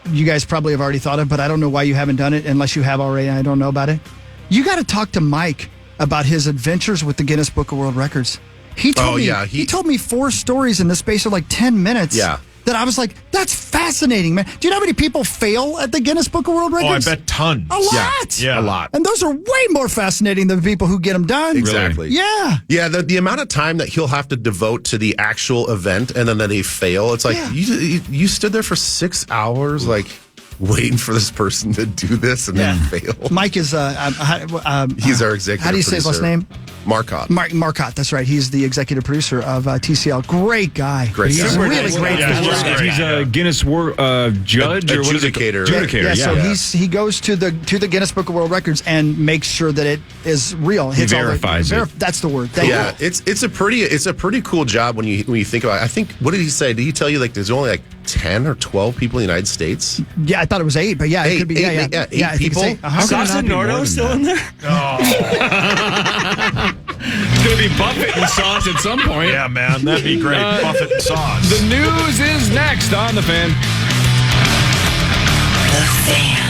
you guys probably have already thought of, but I don't know why you haven't done it unless you have already and I don't know about it. You got to talk to Mike about his adventures with the Guinness Book of World Records. He told me 4 stories in the space of 10 minutes. Yeah. That I was like, that's fascinating, man. Do you know how many people fail at the Guinness Book of World Records? Oh, I bet tons. A lot. Yeah, a lot. And those are way more fascinating than the people who get them done. Exactly. Yeah. Yeah, the amount of time that he'll have to devote to the actual event and then that they fail, it's like, you stood there for 6 hours, waiting for this person to do this and then fail. Mike is, he's our executive producer. How do you say his last name? Marcotte. Marcotte, that's right. He's the executive producer of TCL. Great guy. Great guy. He's really great. He's a Guinness judge or what is it? Adjudicator. So he goes to the Guinness Book of World Records and makes sure that it is real. He verifies it. That's the word. It's a pretty cool job when you think about it. I think, what did he say? Did he tell you there's only 10 or 12 people in the United States? Yeah, I thought it was 8, but it could be. Eight people. Sauce and Nordo still in there? It's going to be Buffett and Sauce at some point. Yeah, man, that'd be great. Buffett and Sauce. The news is next on The Fan. The Fan.